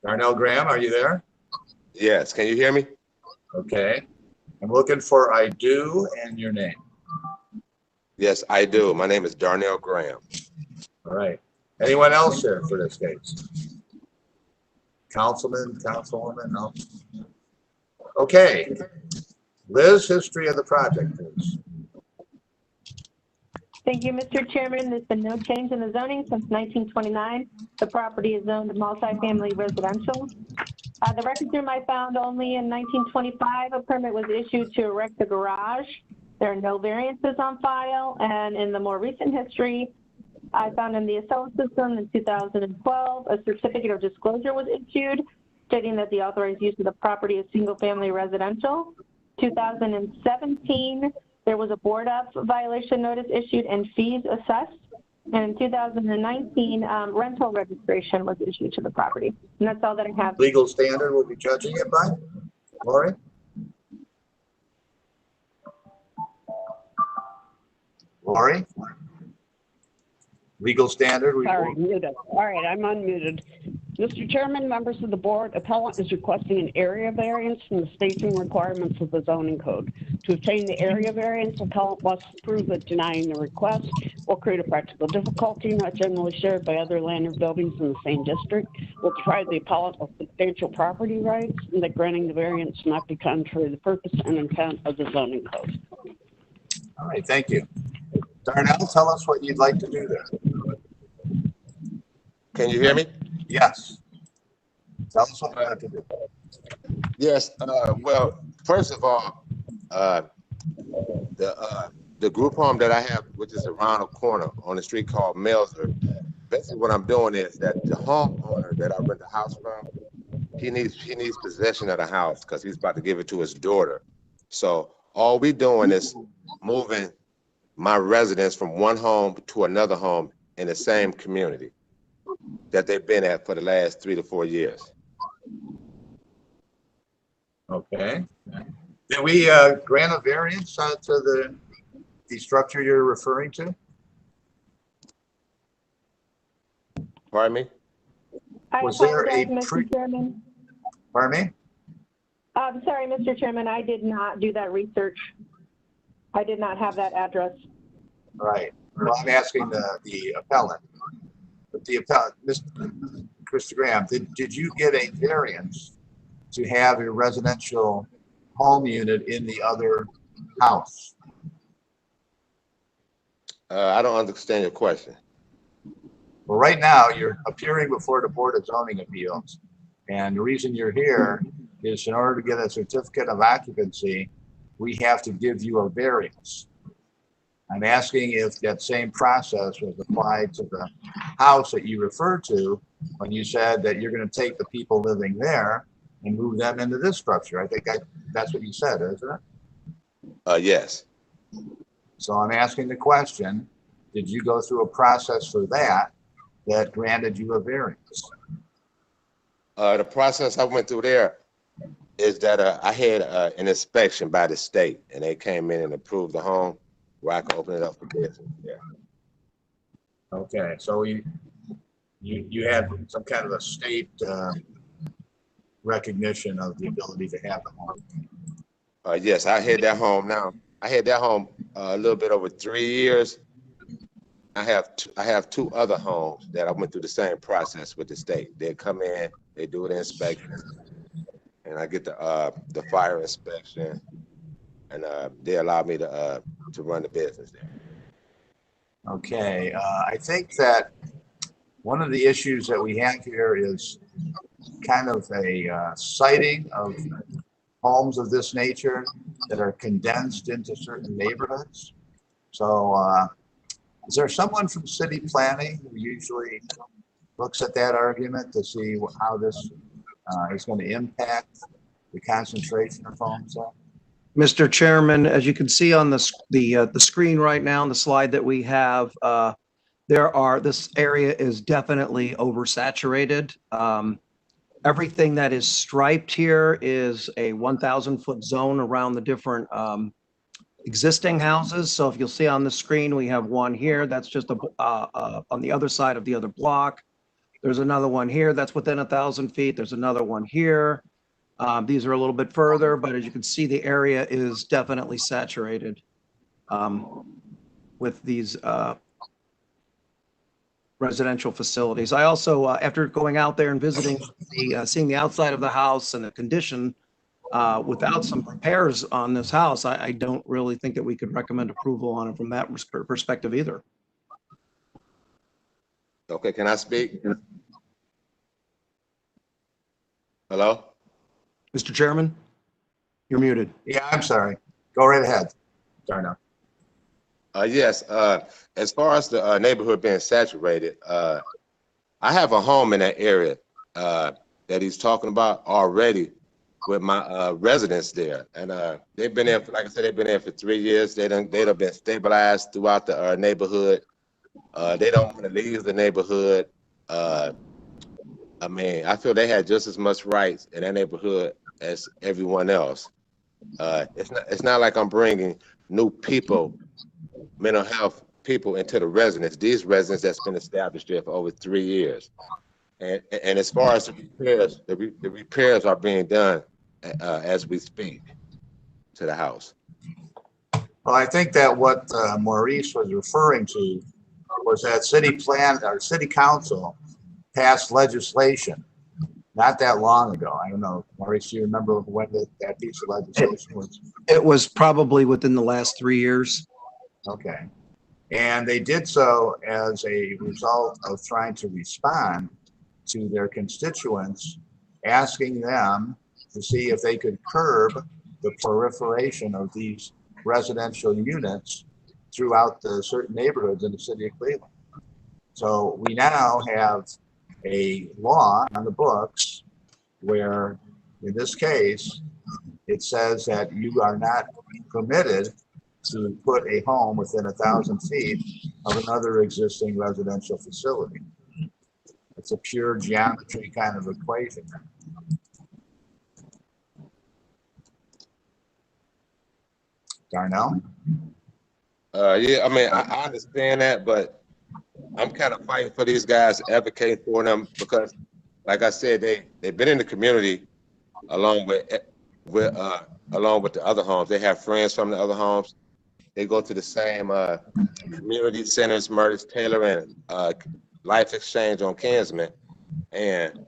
Darnell Graham, are you there? Yes, can you hear me? Okay. I'm looking for I do and your name. Yes, I do. My name is Darnell Graham. All right. Anyone else here for this case? Councilman, councilwoman, no? Okay. Liz, history of the project, please. Thank you, Mr. Chairman. There's been no change in the zoning since 1929. The property is zoned multifamily residential. The records room I found only in 1925, a permit was issued to erect the garage. There are no variances on file. And in the more recent history, I found in the Acela system in 2012, a certificate of disclosure was issued stating that the authorized use of the property is single family residential. 2017, there was a board up violation notice issued and fees assessed. And in 2019, rental registration was issued to the property. And that's all that I have. Legal standard we'll be judging it by? Lori? Lori? Legal standard? Sorry, muted. All right, I'm unmuted. Mr. Chairman, members of the board, appellant is requesting an area variance from the spacing requirements of the zoning code. To obtain the area variance, appellant must prove that denying the request will create a practical difficulty not generally shared by other land or buildings in the same district, will deprive the appellant of substantial property rights, and that granting the variance not be contrary to the purpose and intent of the zoning code. All right, thank you. Darnell, tell us what you'd like to do there. Can you hear me? Yes. Tell us what you have to do. Yes. Well, first of all, the group home that I have, which is around a corner on a street called Melzer, basically what I'm doing is that the homeowner that I rent the house from, he needs possession of the house because he's about to give it to his daughter. So all we're doing is moving my residents from one home to another home in the same community that they've been at for the last 3 to 4 years. Okay. Did we grant a variance to the structure you're referring to? Pardon me? Was there a Mr. Chairman. Pardon me? I'm sorry, Mr. Chairman, I did not do that research. I did not have that address. Right. Well, I'm asking the appellant. But the appellant, Mr. Graham, did you get a variance to have a residential home unit in the other house? I don't understand your question. Well, right now you're appearing before the Board of Zoning Appeals. And the reason you're here is in order to get a certificate of occupancy, we have to give you a variance. I'm asking if that same process was applied to the house that you referred to when you said that you're going to take the people living there and move them into this structure. I think that's what you said, isn't it? Yes. So I'm asking the question, did you go through a process for that? that granted you a variance? The process I went through there is that I had an inspection by the state, and they came in and approved the home where I could open it up for business. Yeah. Okay, so you had some kind of a state recognition of the ability to have the home. Yes, I had that home now. I had that home a little bit over 3 years. I have two other homes that I went through the same process with the state. They come in, they do an inspection, and I get the fire inspection, and they allow me to run the business there. Okay, I think that one of the issues that we have here is kind of a siting of homes of this nature that are condensed into certain neighborhoods. So is there someone from city planning who usually looks at that argument to see how this is going to impact the concentration of homes there? Mr. Chairman, as you can see on the screen right now, on the slide that we have, this area is definitely oversaturated. Everything that is striped here is a 1,000-foot zone around the different existing houses. So if you'll see on the screen, we have one here. That's just on the other side of the other block. There's another one here that's within 1,000 feet. There's another one here. These are a little bit further, but as you can see, the area is definitely saturated with these residential facilities. I also, after going out there and visiting, seeing the outside of the house and the condition, without some repairs on this house, I don't really think that we could recommend approval on it from that perspective either. Okay, can I speak? Hello? Mr. Chairman, you're muted. Yeah, I'm sorry. Go right ahead, Darnell. Yes, as far as the neighborhood being saturated, I have a home in that area that he's talking about already with my residents there. And they've been there, like I said, they've been there for 3 years. They've been stabilized throughout the neighborhood. They don't want to leave the neighborhood. I mean, I feel they had just as much rights in that neighborhood as everyone else. It's not like I'm bringing new people, mental health people into the residence. These residents that's been established there for over 3 years. And as far as the repairs, the repairs are being done as we speak to the house. Well, I think that what Maurice was referring to was that city council passed legislation not that long ago. I don't know, Maurice, do you remember when that piece of legislation was? It was probably within the last 3 years. Okay. And they did so as a result of trying to respond to their constituents, asking them to see if they could curb the proliferation of these residential units throughout the certain neighborhoods in the city of Cleveland. So we now have a law on the books where, in this case, it says that you are not permitted to put a home within 1,000 feet of another existing residential facility. It's a pure geometry kind of equation. Darnell? Yeah, I mean, I understand that, but I'm kind of fighting for these guys, advocating for them because, like I said, they've been in the community along with the other homes. They have friends from the other homes. They go to the same community centers, Meredith Taylor and Life Exchange on Kinsman, and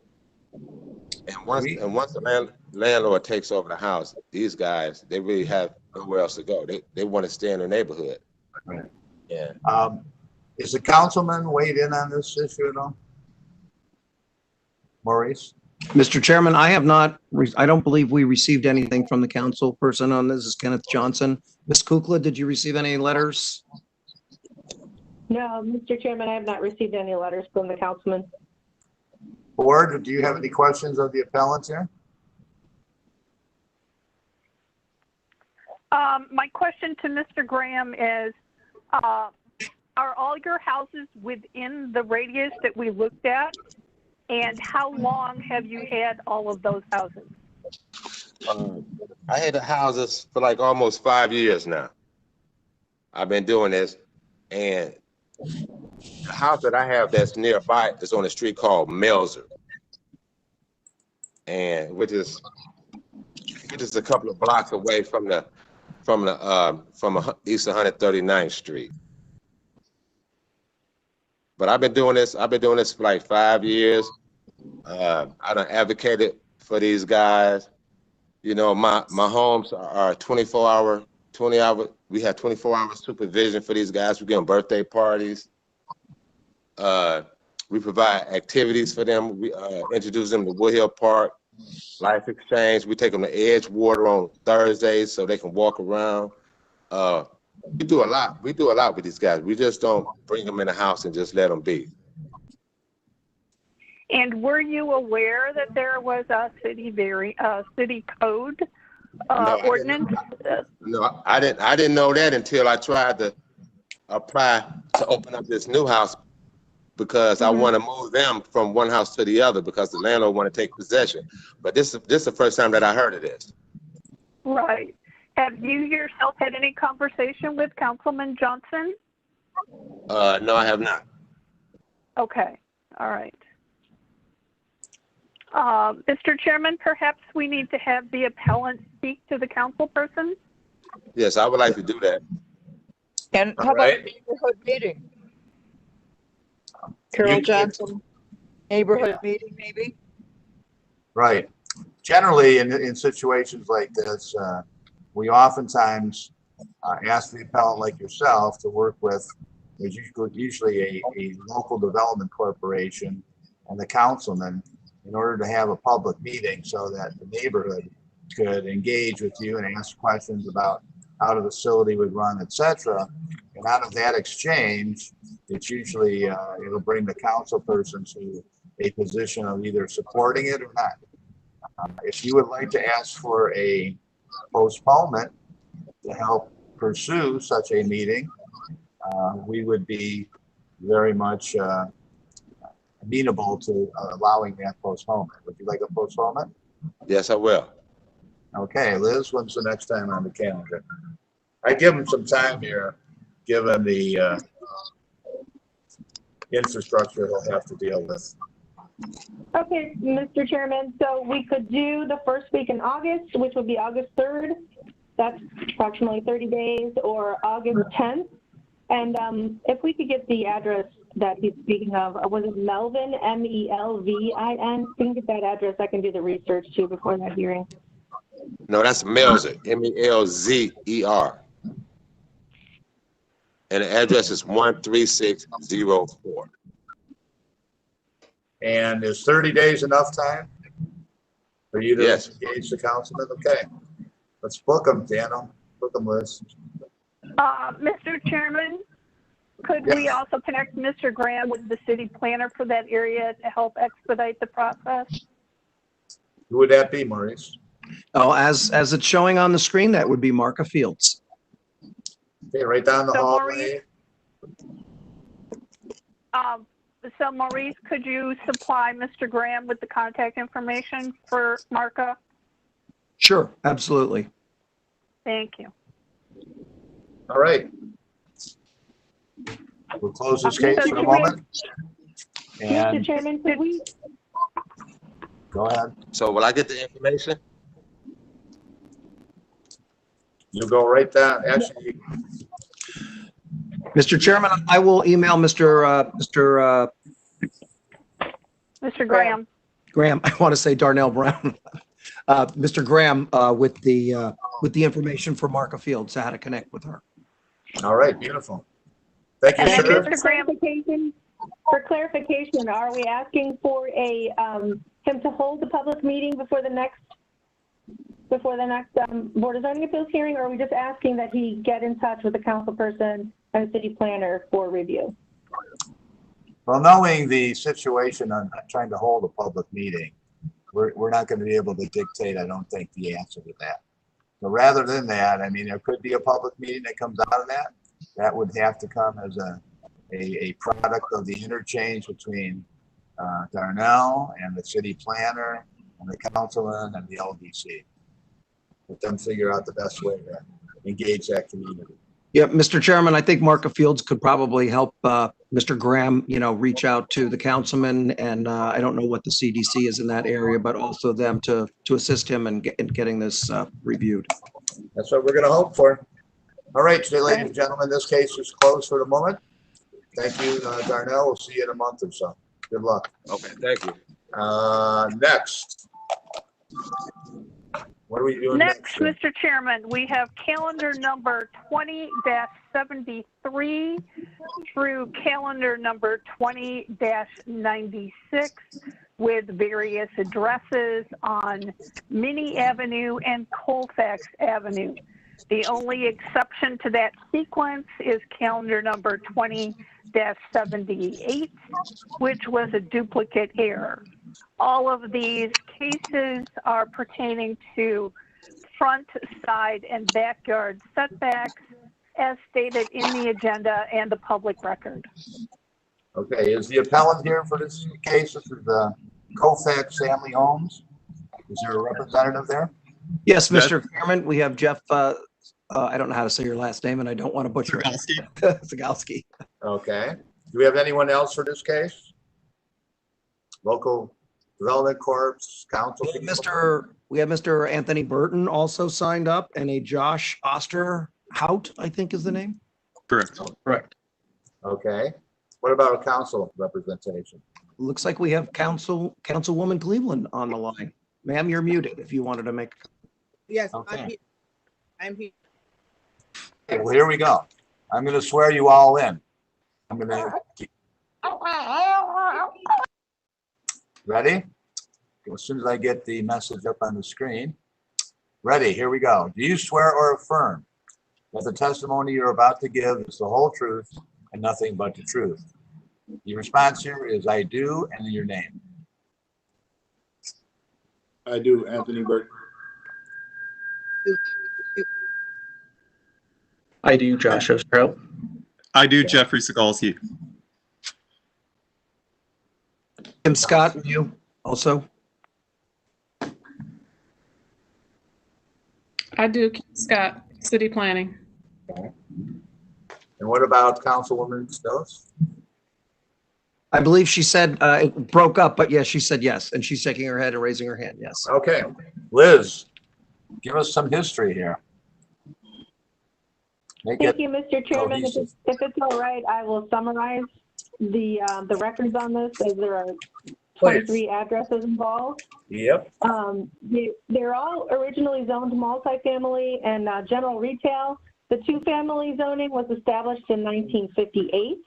once the landlord takes over the house, these guys, they really have nowhere else to go. They want to stay in their neighborhood. Right. Yeah. Is the councilman weighed in on this issue at all? Maurice? Mr. Chairman, I don't believe we received anything from the council person on this. This is Kenneth Johnson. Ms. Kukla, did you receive any letters? No, Mr. Chairman, I have not received any letters from the councilman. Board, do you have any questions of the appellant here? My question to Mr. Graham is, are all your houses within the radius that we looked at? And how long have you had all of those houses? I had the houses for like almost 5 years now. I've been doing this, and the house that I have that's nearby is on a street called Melzer, and which is a couple of blocks away from East 139th Street. But I've been doing this for like 5 years. I done advocated for these guys. You know, my homes are 24-hour. We have 24-hour supervision for these guys. We give them birthday parties. We provide activities for them. We introduce them to Woodhill Park, Life Exchange. We take them to Edgewater on Thursdays so they can walk around. We do a lot. We do a lot with these guys. We just don't bring them in the house and just let them be. And were you aware that there was a city code ordinance? No, I didn't know that until I tried to apply to open up this new house, because I want to move them from one house to the other because the landlord want to take possession. But this is the first time that I heard of this. Right. Have you yourself had any conversation with Councilman Johnson? No, I have not. Okay. All right. Mr. Chairman, perhaps we need to have the appellant speak to the council person. Yes, I would like to do that. And how about a neighborhood meeting? Carol Johnson, neighborhood meeting maybe? Right. Generally, in situations like this, we oftentimes ask the appellant like yourself to work with, there's usually a local development corporation and the councilman in order to have a public meeting so that the neighborhood could engage with you and ask questions about how the facility would run, etc. And out of that exchange, it's usually, it'll bring the council person to a position of either supporting it or not. If you would like to ask for a postponement to help pursue such a meeting, we would be very much amenable to allowing that postponement. Would you like a postponement? Yes, I will. Okay, Liz, when's the next time on the calendar? I give them some time here, given the infrastructure they'll have to deal with. Okay, Mr. Chairman, so we could do the first week in August, which would be August 3rd. That's approximately 30 days, or August 10th. And if we could get the address that he's speaking of, was it Melvin, M-E-L-V-I-N? If we can get that address, I can do the research too before that hearing. No, that's Melzer, M-E-L-Z-E-R. And the address is 13604. And is 30 days enough time for you to Yes. engage the councilman? Okay, let's book them, Daniel. Book them, Liz. Mr. Chairman, could we also connect Mr. Graham with the city planner for that area to help expedite the process? Who would that be, Maurice? Oh, as it's showing on the screen, that would be Marka Fields. Okay, right down the So hallway. So Maurice, could you supply Mr. Graham with the contact information for Marka? Sure, absolutely. Thank you. All right. We'll close this case for a moment. Mr. And Chairman, could we? go ahead. So will I get the information? You go right down. Actually, Mr. Chairman, I will email Mr. Graham. Graham. I want to say Darnell Brown. Mr. Graham with the information for Marka Fields, how to connect with her. all right, beautiful. Thank you, And sir. for clarification, are we asking for him to hold the public meeting before the next Board of Zoning Appeals hearing, or are we just asking that he get in touch with the council person and the city planner for review? Well, knowing the situation on trying to hold a public meeting, we're not going to be able to dictate, I don't think, the answer to that. So rather than that, I mean, there could be a public meeting that comes out of that. That would have to come as a a product of the interchange between Darnell and the city planner and the councilman and the LDC. Let them figure out the best way to engage that community. Yeah, Mr. Chairman, I think Marka Fields could probably help Mr. Graham, reach out to the councilman, and I don't know what the CDC is in that area, but also them to assist him in getting this reviewed. That's what we're going to hope for. All right, so ladies and gentlemen, this case is closed for the moment. Thank you, Darnell. We'll see you in a month or so. Good luck. Okay, thank you. Next. What are we doing next? Mr. Chairman, we have calendar number 20-73 through calendar number 20-96 with various addresses on Minnie Avenue and Colfax Avenue. The only exception to that sequence is calendar number 20-78, which was a duplicate error. All of these cases are pertaining to front, side, and backyard setbacks as stated in the agenda and the public record. Okay, is the appellant here for this case? This is the Colfax Family Homes. Is there a representative there? Yes, Mr. Chairman, we have Jeff, I don't know how to say your last name, and I don't want to butcher it. Zagalski. Okay. Do we have anyone else for this case? Local Development Corps, Council? We have Mr. Anthony Burton also signed up, and a Josh Osterhout, I think is the name. Correct. Correct. Okay. What about a council representation? Looks like we have Councilwoman Cleveland on the line. Ma'am, you're muted if you wanted to make. Yes, okay. I'm here. Okay, well, here we go. I'm going to swear you all in. I'm going to. Ready? As soon as I get the message up on the screen. Ready, here we go. Do you swear or affirm that the testimony you're about to give is the whole truth and nothing but the truth? The response here is I do, and your name. I do, Anthony Burton. I do, Josh Osterhout. I do, Jeffrey Zagalski. Tim Scott, you also? I do, Scott, City Planning. Okay. And what about Councilwoman Stills? I believe she said it broke up, but yes, she said yes, and she's shaking her head and raising her hand. Yes. Okay, Liz, give us some history here. Thank you, Mr. Chairman. If it's all right, I will summarize the records on this, as there are 23 addresses involved. Yep. They're all originally zoned multifamily and general retail. The two-family zoning was established in 1958.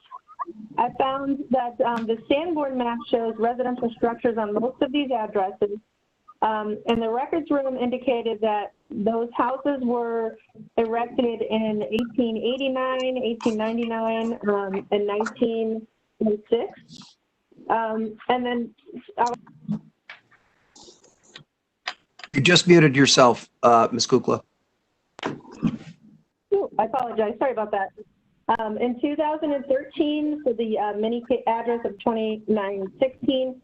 I found that the Sanborn map shows residential structures on most of these addresses. And the records room indicated that those houses were erected in 1889, 1899, and 1906. And then You just muted yourself, Ms. Kukla. I apologize. Sorry about that. In 2013, for the mini address of 2916,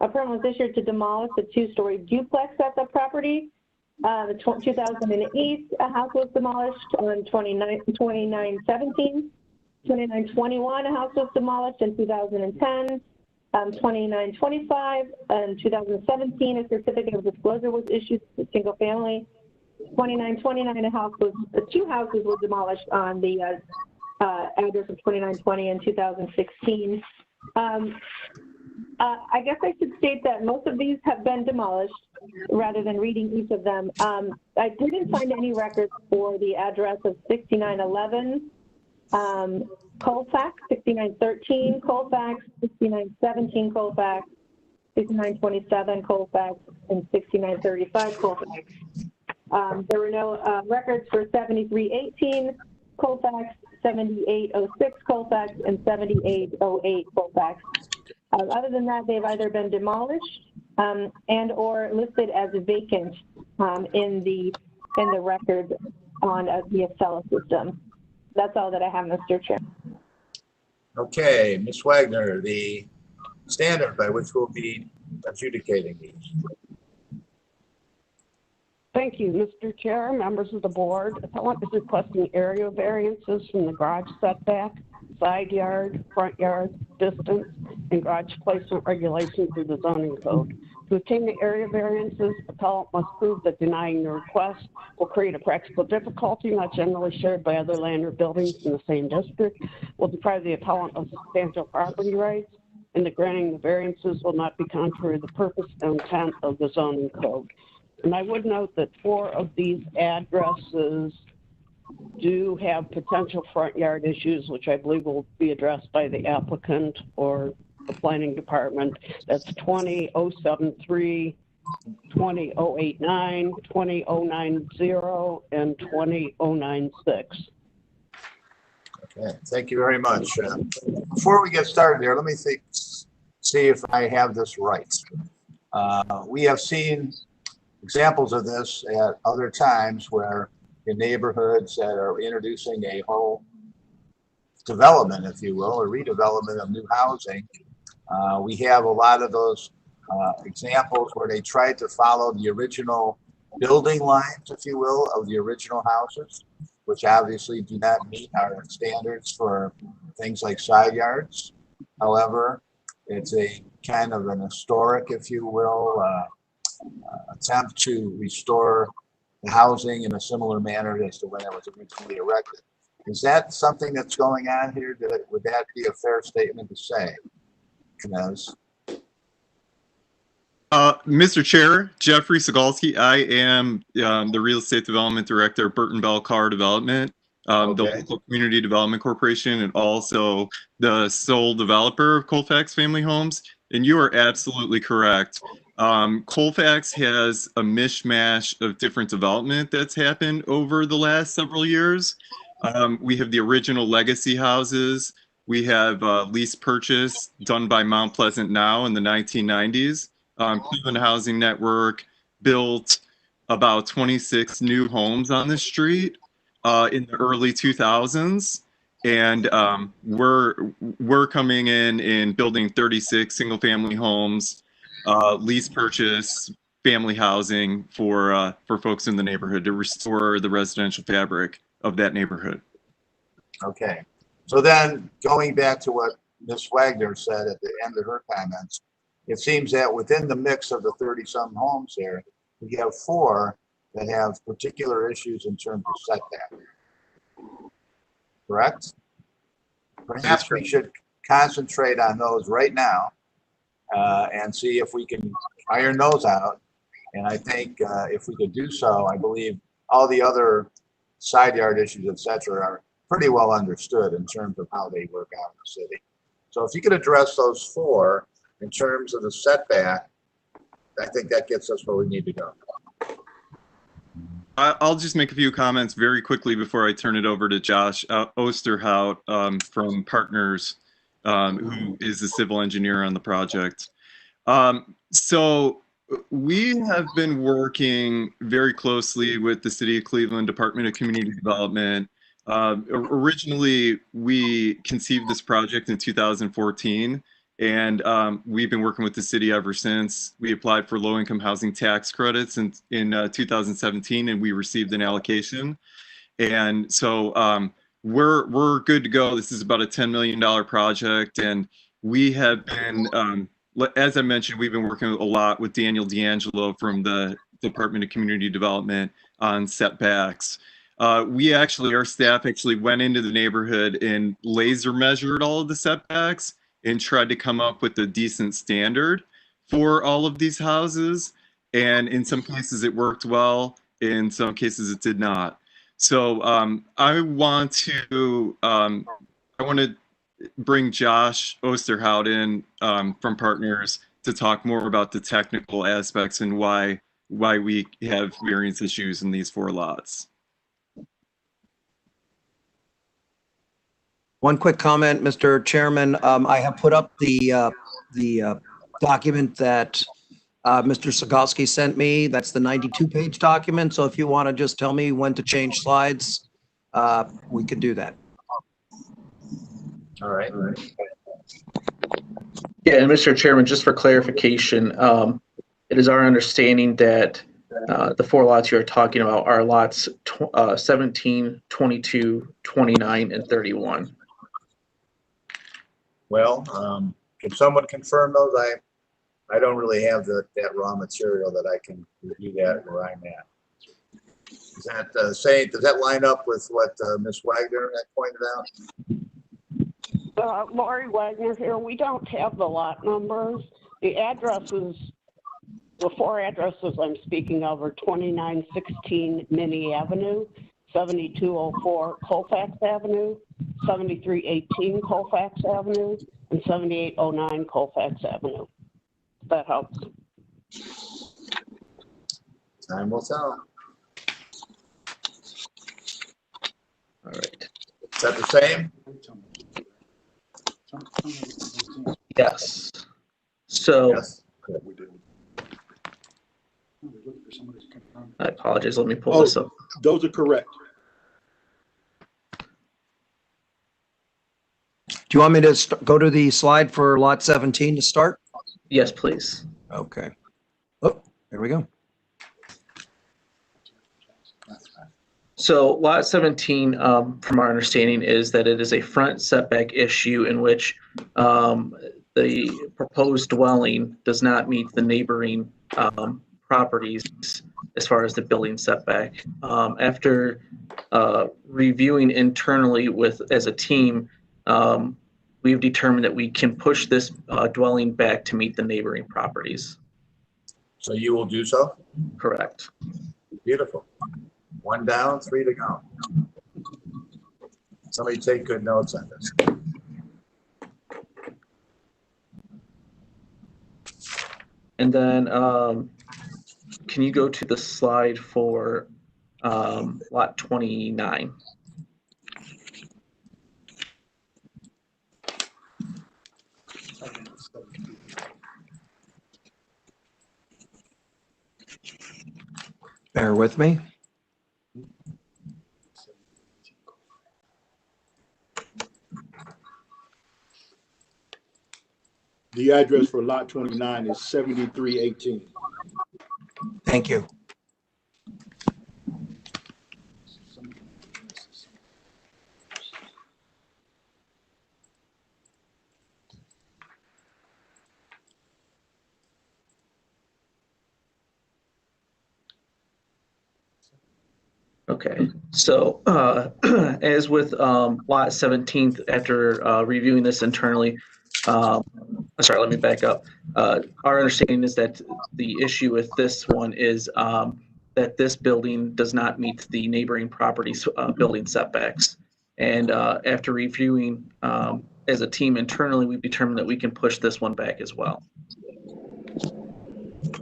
a permit was issued to demolish the two-story duplex at the property. 2008, a house was demolished on 2917. 2921, a house was demolished in 2010. 2925 and 2017, a certificate of disclosure was issued to single family. 2929, two houses were demolished on the address of 2920 in 2016. I guess I should state that most of these have been demolished rather than reading each of them. I didn't find any records for the address of 6911 Colfax, 6913 Colfax, 6917 Colfax, 6927 Colfax, and 6935 Colfax. There were no records for 7318 Colfax, 7806 Colfax, and 7808 Colfax. Other than that, they've either been demolished and or listed as vacant in the record on the Acela system. That's all that I have, Mr. Chair. Okay, Ms. Wagner, the standard by which we'll be adjudicating these. Thank you, Mr. Chair, members of the board. Appellant is requesting area variances from the garage setback, side yard, front yard, distance, and garage placement regulations of the zoning code. To obtain the area variances, appellant must prove that denying the request will create a practical difficulty not generally shared by other land or buildings in the same district, will deprive the appellant of substantial property rights, and the granting the variances will not be contrary to the purpose and intent of the zoning code. And I would note that 4 of these addresses do have potential front yard issues, which I believe will be addressed by the applicant or the planning department. That's 20073, 20089, 20090, and 20096. Okay, thank you very much. Before we get started here, let me see if I have this right. We have seen examples of this at other times where in neighborhoods that are introducing a whole development, if you will, or redevelopment of new housing, we have a lot of those examples where they tried to follow the original building lines, if you will, of the original houses, which obviously do not meet our standards for things like side yards. However, it's a kind of an historic, if you will, attempt to restore the housing in a similar manner as to when it was originally erected. Is that something that's going on here? Would that be a fair statement to say, Knez? Mr. Chair, Jeffrey Sigalski. I am the Real Estate Development Director at Burton Bell Carr Development, the local community development corporation, and also the sole developer of Colfax Family Homes. And you are absolutely correct. Colfax has a mishmash of different development that's happened over the last several years. We have the original legacy houses. We have lease purchase done by Mount Pleasant Now in the 1990s. Cleveland Housing Network built about 26 new homes on the street in the early 2000s. And we're coming in and building 36 single family homes, lease purchase, family housing for folks in the neighborhood to restore the residential fabric of that neighborhood. Okay. So then going back to what Ms. Wagner said at the end of her comments, it seems that within the mix of the 30-some homes here, we have 4 that have particular issues in terms of setback. Correct? Perhaps we should concentrate on those right now and see if we can iron those out. And I think if we could do so, I believe all the other side yard issues, et cetera, are pretty well understood in terms of how they work out in the city. So if you could address those 4 in terms of the setback, I think that gets us where we need to go. I'll just make a few comments very quickly before I turn it over to Josh Osterhout from Partners, who is the civil engineer on the project. So we have been working very closely with the City of Cleveland Department of Community Development. Originally, we conceived this project in 2014, and we've been working with the city ever since. We applied for low-income housing tax credits in 2017, and we received an allocation. And so we're good to go. This is about a $10 million project, and we have been, as I mentioned, we've been working a lot with Daniel D'Angelo from the Department of Community Development on setbacks. Our staff actually went into the neighborhood and laser measured all of the setbacks and tried to come up with a decent standard for all of these houses. And in some cases it worked well, in some cases it did not. So I want to bring Josh Osterhout in from Partners to talk more about the technical aspects and why we have variance issues in these 4 lots. One quick comment, Mr. Chairman. I have put up the document that Mr. Sigalski sent me. That's the 92-page document. So if you want to just tell me when to change slides, we could do that. All right. Yeah, and Mr. Chairman, just for clarification, it is our understanding that the 4 lots you're talking about are lots 17, 22, 29, and 31. Well, can someone confirm those? I don't really have that raw material that I can review that where I'm at. Is that does that line up with what Ms. Wagner had pointed out? Lori Wagner here. We don't have the lot numbers. The addresses, the 4 addresses I'm speaking of are 2916 Minnie Avenue, 7204 Colfax Avenue, 7318 Colfax Avenue, and 7809 Colfax Avenue. If that helps. Time will tell. All right. Is that the same? Yes. So yes. I apologize. Let me pull this up. Those are correct. Do you want me to go to the slide for lot 17 to start? Yes, please. Okay. Oh, there we go. So lot 17, from our understanding, is that it is a front setback issue in which the proposed dwelling does not meet the neighboring properties as far as the building setback. After reviewing internally as a team, we've determined that we can push this dwelling back to meet the neighboring properties. So you will do so? Correct. Beautiful. 1 down, 3 to go. Somebody take good notes on this. And then can you go to the slide for lot 29? Bear with me. The address for lot 29 is 7318. Thank you. Okay, so as with lot 17, after reviewing this internally, sorry, let me back up. Our understanding is that the issue with this one is that this building does not meet the neighboring properties' building setbacks. And after reviewing as a team internally, we've determined that we can push this one back as well.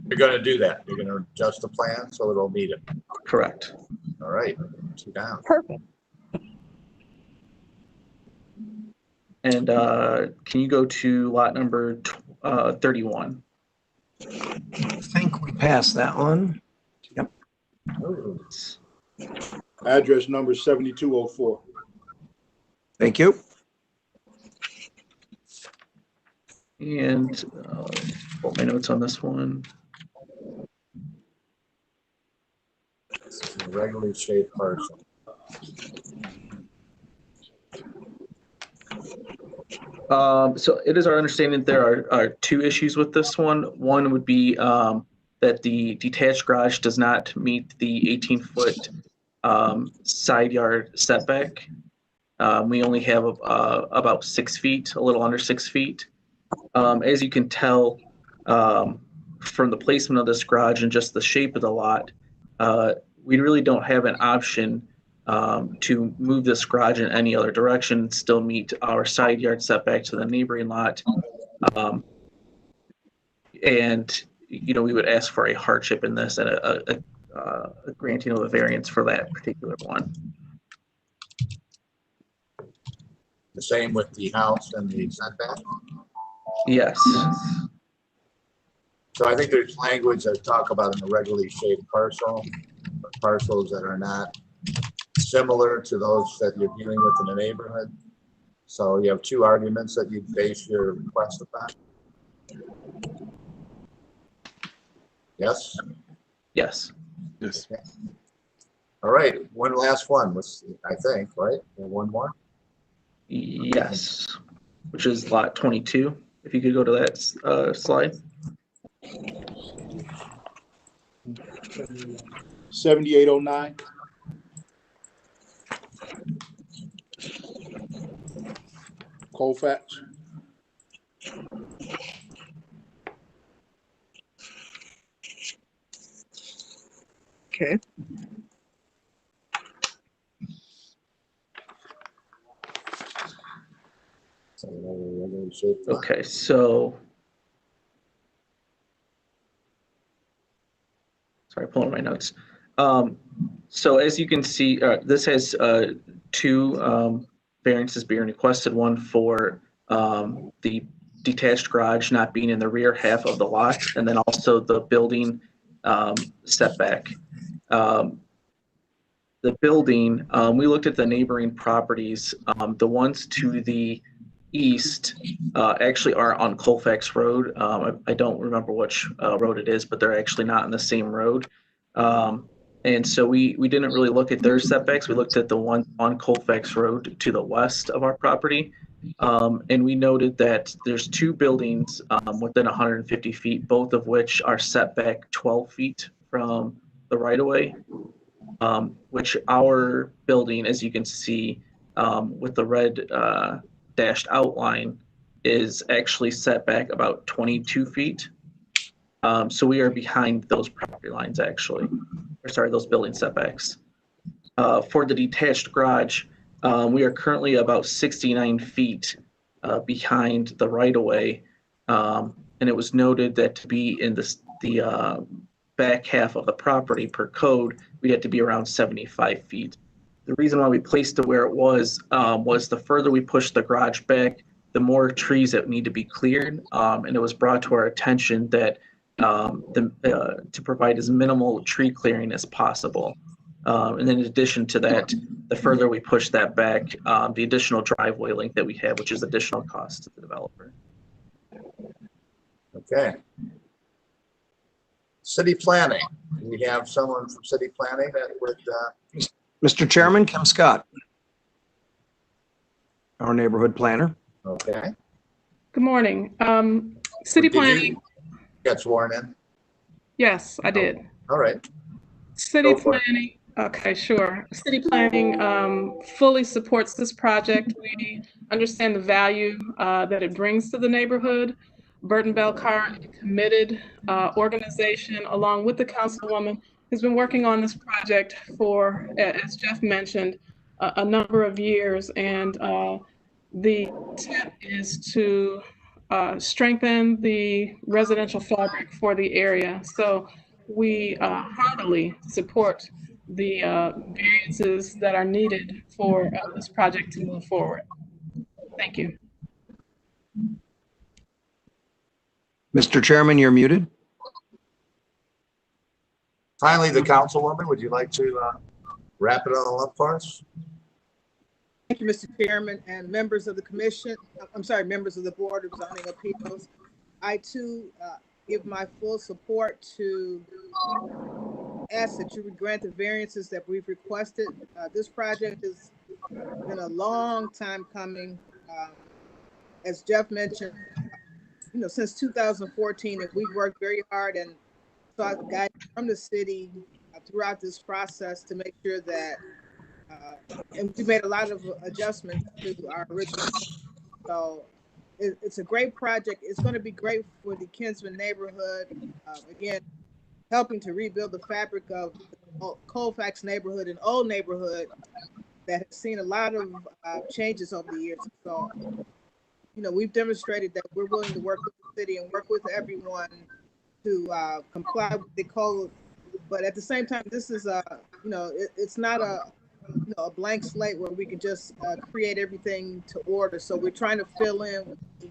You're going to do that. You're going to adjust the plan so it'll meet it. Correct. All right. 2 down. Perfect. And can you go to lot number 31? I think we passed that one. Yep. Address number 7204. Thank you. And put my notes on this one. This is a regularly shaped parcel. So it is our understanding there are 2 issues with this one. One would be that the detached garage does not meet the 18-foot side yard setback. We only have about 6 feet, a little under 6 feet. As you can tell from the placement of this garage and just the shape of the lot, we really don't have an option to move this garage in any other direction, still meet our side yard setback to the neighboring lot. And, you know, we would ask for a hardship in this and a granting of a variance for that particular one. The same with the house and the setback? Yes. So I think there's language that talk about an irregularly shaped parcel, parcels that are not similar to those that you're dealing with in the neighborhood. So you have two arguments that you base your request upon? Yes? Yes. Yes. All right, one last one, I think, right? And one more? Yes, which is lot 22. If you could go to that slide. 7809. Colfax. Okay. Okay, so sorry, pulling my notes. So as you can see, this has two variances being requested. One for the detached garage not being in the rear half of the lot, and then also the building setback. The building, we looked at the neighboring properties. The ones to the east actually are on Colfax Road. I don't remember which road it is, but they're actually not on the same road. And so we didn't really look at their setbacks. We looked at the one on Colfax Road to the west of our property. And we noted that there's two buildings within 150 feet, both of which are set back 12 feet from the right of way. Which our building, as you can see with the red dashed outline, is actually set back about 22 feet. So we are behind those property lines actually, or sorry, those building setbacks. For the detached garage, we are currently about 69 feet behind the right of way. And it was noted that to be in the back half of the property per code, we had to be around 75 feet. The reason why we placed it where it was the further we pushed the garage back, the more trees that need to be cleared. And it was brought to our attention that to provide as minimal tree clearing as possible. And then in addition to that, the further we push that back, the additional driveway link that we have, which is additional cost to the developer. Okay. City planning. We have someone from city planning that would. Mr. Chairman, Kim Scott, our neighborhood planner. Okay. Good morning. City planning. Get sworn in? Yes, I did. All right. City planning. Okay, sure. City planning fully supports this project. We understand the value that it brings to the neighborhood. Burton Bell Carr, a committed organization, along with the councilwoman, has been working on this project for, as Jeff mentioned, a number of years. And the intent is to strengthen the residential fabric for the area. So we heartily support the variances that are needed for this project to move forward. Thank you. Mr. Chairman, you're muted. Finally, the councilwoman, would you like to wrap it all up for us? Thank you, Mr. Chairman, and members of the commission. I'm sorry, members of the Board of Zoning Appeals. I too give my full support to ask that you would grant the variances that we've requested. This project has been a long time coming. As Jeff mentioned, since 2014, and we've worked very hard and sought guidance from the city throughout this process to make sure that, and we made a lot of adjustments to our original. So it's a great project. It's going to be great for the Kinsman neighborhood. Again, helping to rebuild the fabric of the Colfax neighborhood, an old neighborhood that has seen a lot of changes over the years. So, we've demonstrated that we're willing to work with the city and work with everyone to comply with the code. But at the same time, this is it's not a blank slate where we can just create everything to order. So we're trying to fill in the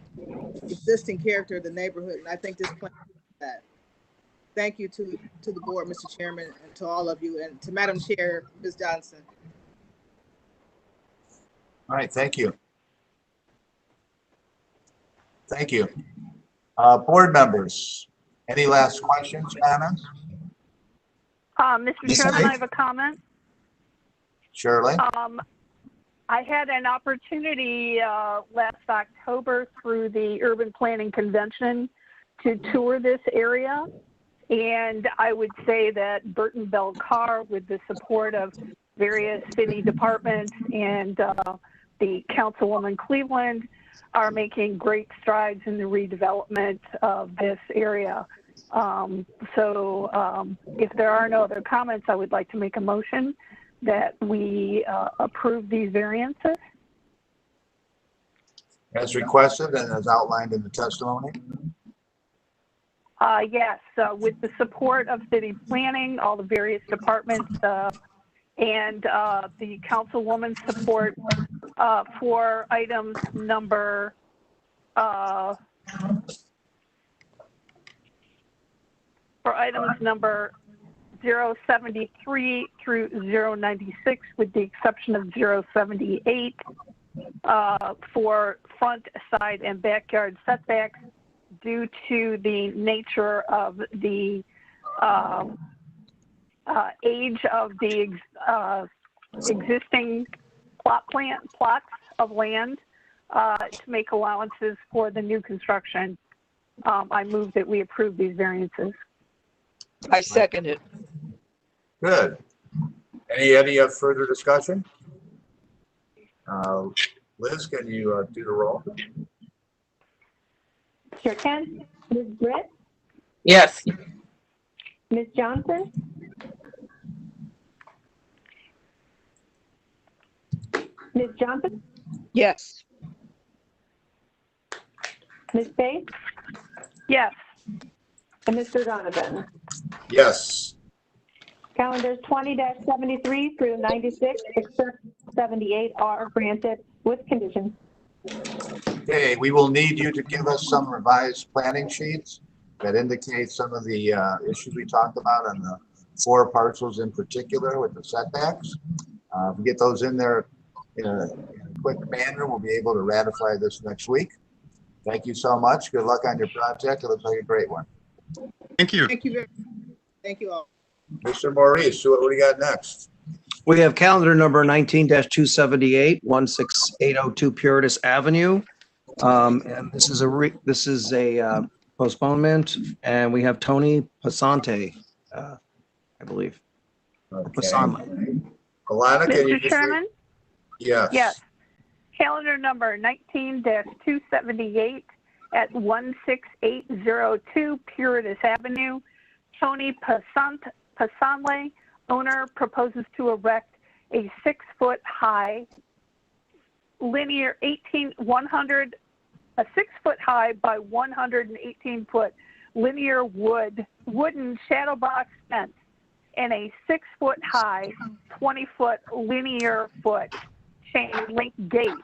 existing character of the neighborhood, and I think this plan is that. Thank you to the board, Mr. Chairman, and to all of you, and to Madam Chair, Ms. Johnson. All right, thank you. Thank you. Board members, any last questions, comments? Mr. Chairman, I have a comment. Shirley? I had an opportunity last October through the Urban Planning Convention to tour this area. And I would say that Burton Bell Carr, with the support of various city departments and the Councilwoman Cleveland, are making great strides in the redevelopment of this area. If there are no other comments, I would like to make a motion that we approve these variances. As requested and as outlined in the testimony? Yes, with the support of city planning, all the various departments, and the councilwoman's support for items number 073 through 096, with the exception of 078, for front, side, and backyard setbacks due to the nature of the age of the existing plots of land, to make allowances for the new construction. I move that we approve these variances. I second it. Good. Any further discussion? Liz, can you do the roll? Sure can. Ms. Britt? Yes. Ms. Johnson? Ms. Johnson? Yes. Ms. Faith? Yes. And Mr. Donovan? Yes. Calendars 20-73 through 96, except 78 are granted with conditions. Okay, we will need you to give us some revised planning sheets that indicate some of the issues we talked about on the 4 parcels in particular with the setbacks. If we get those in there in a quick manner, we'll be able to ratify this next week. Thank you so much. Good luck on your project. It looks like a great one. Thank you. Thank you very much. Thank you all. Mr. Maurice, what do we got next? We have calendar number 19-278, 16802 Puritas Avenue. And this is a postponement, and we have Tony Pasante, I believe. Okay. Alana, can you Mr. Chairman? Yes. Yes. Calendar number 19-278 at 16802 Puritas Avenue. Tony Pasanle, owner, proposes to erect a 6-foot high linear 6-foot high by 118-foot linear wooden shadow box fence and a 6-foot high 20-foot linear foot chain link gates.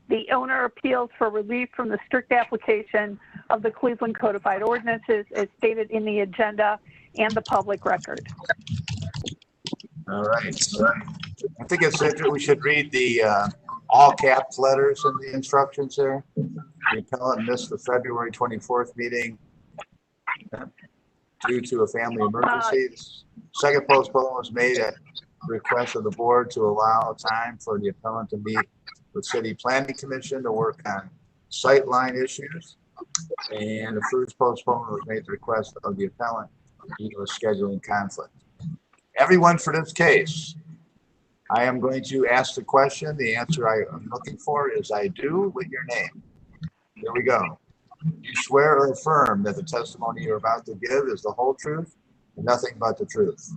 The owner appeals for relief from the strict application of the Cleveland Codified Ordinances as stated in the agenda and the public record. All right. I think it's interesting. We should read the all caps letters in the instructions there. The appellant missed the February 24th meeting due to a family emergency. Second postponement was made at the request of the board to allow time for the appellant to meet with City Planning Commission to work on sightline issues. And the first postponement was made at the request of the appellant due to a scheduling conflict. Everyone for this case, I am going to ask the question. The answer I am looking for is I do with your name. Here we go. You swear or affirm that the testimony you're about to give is the whole truth and nothing but the truth.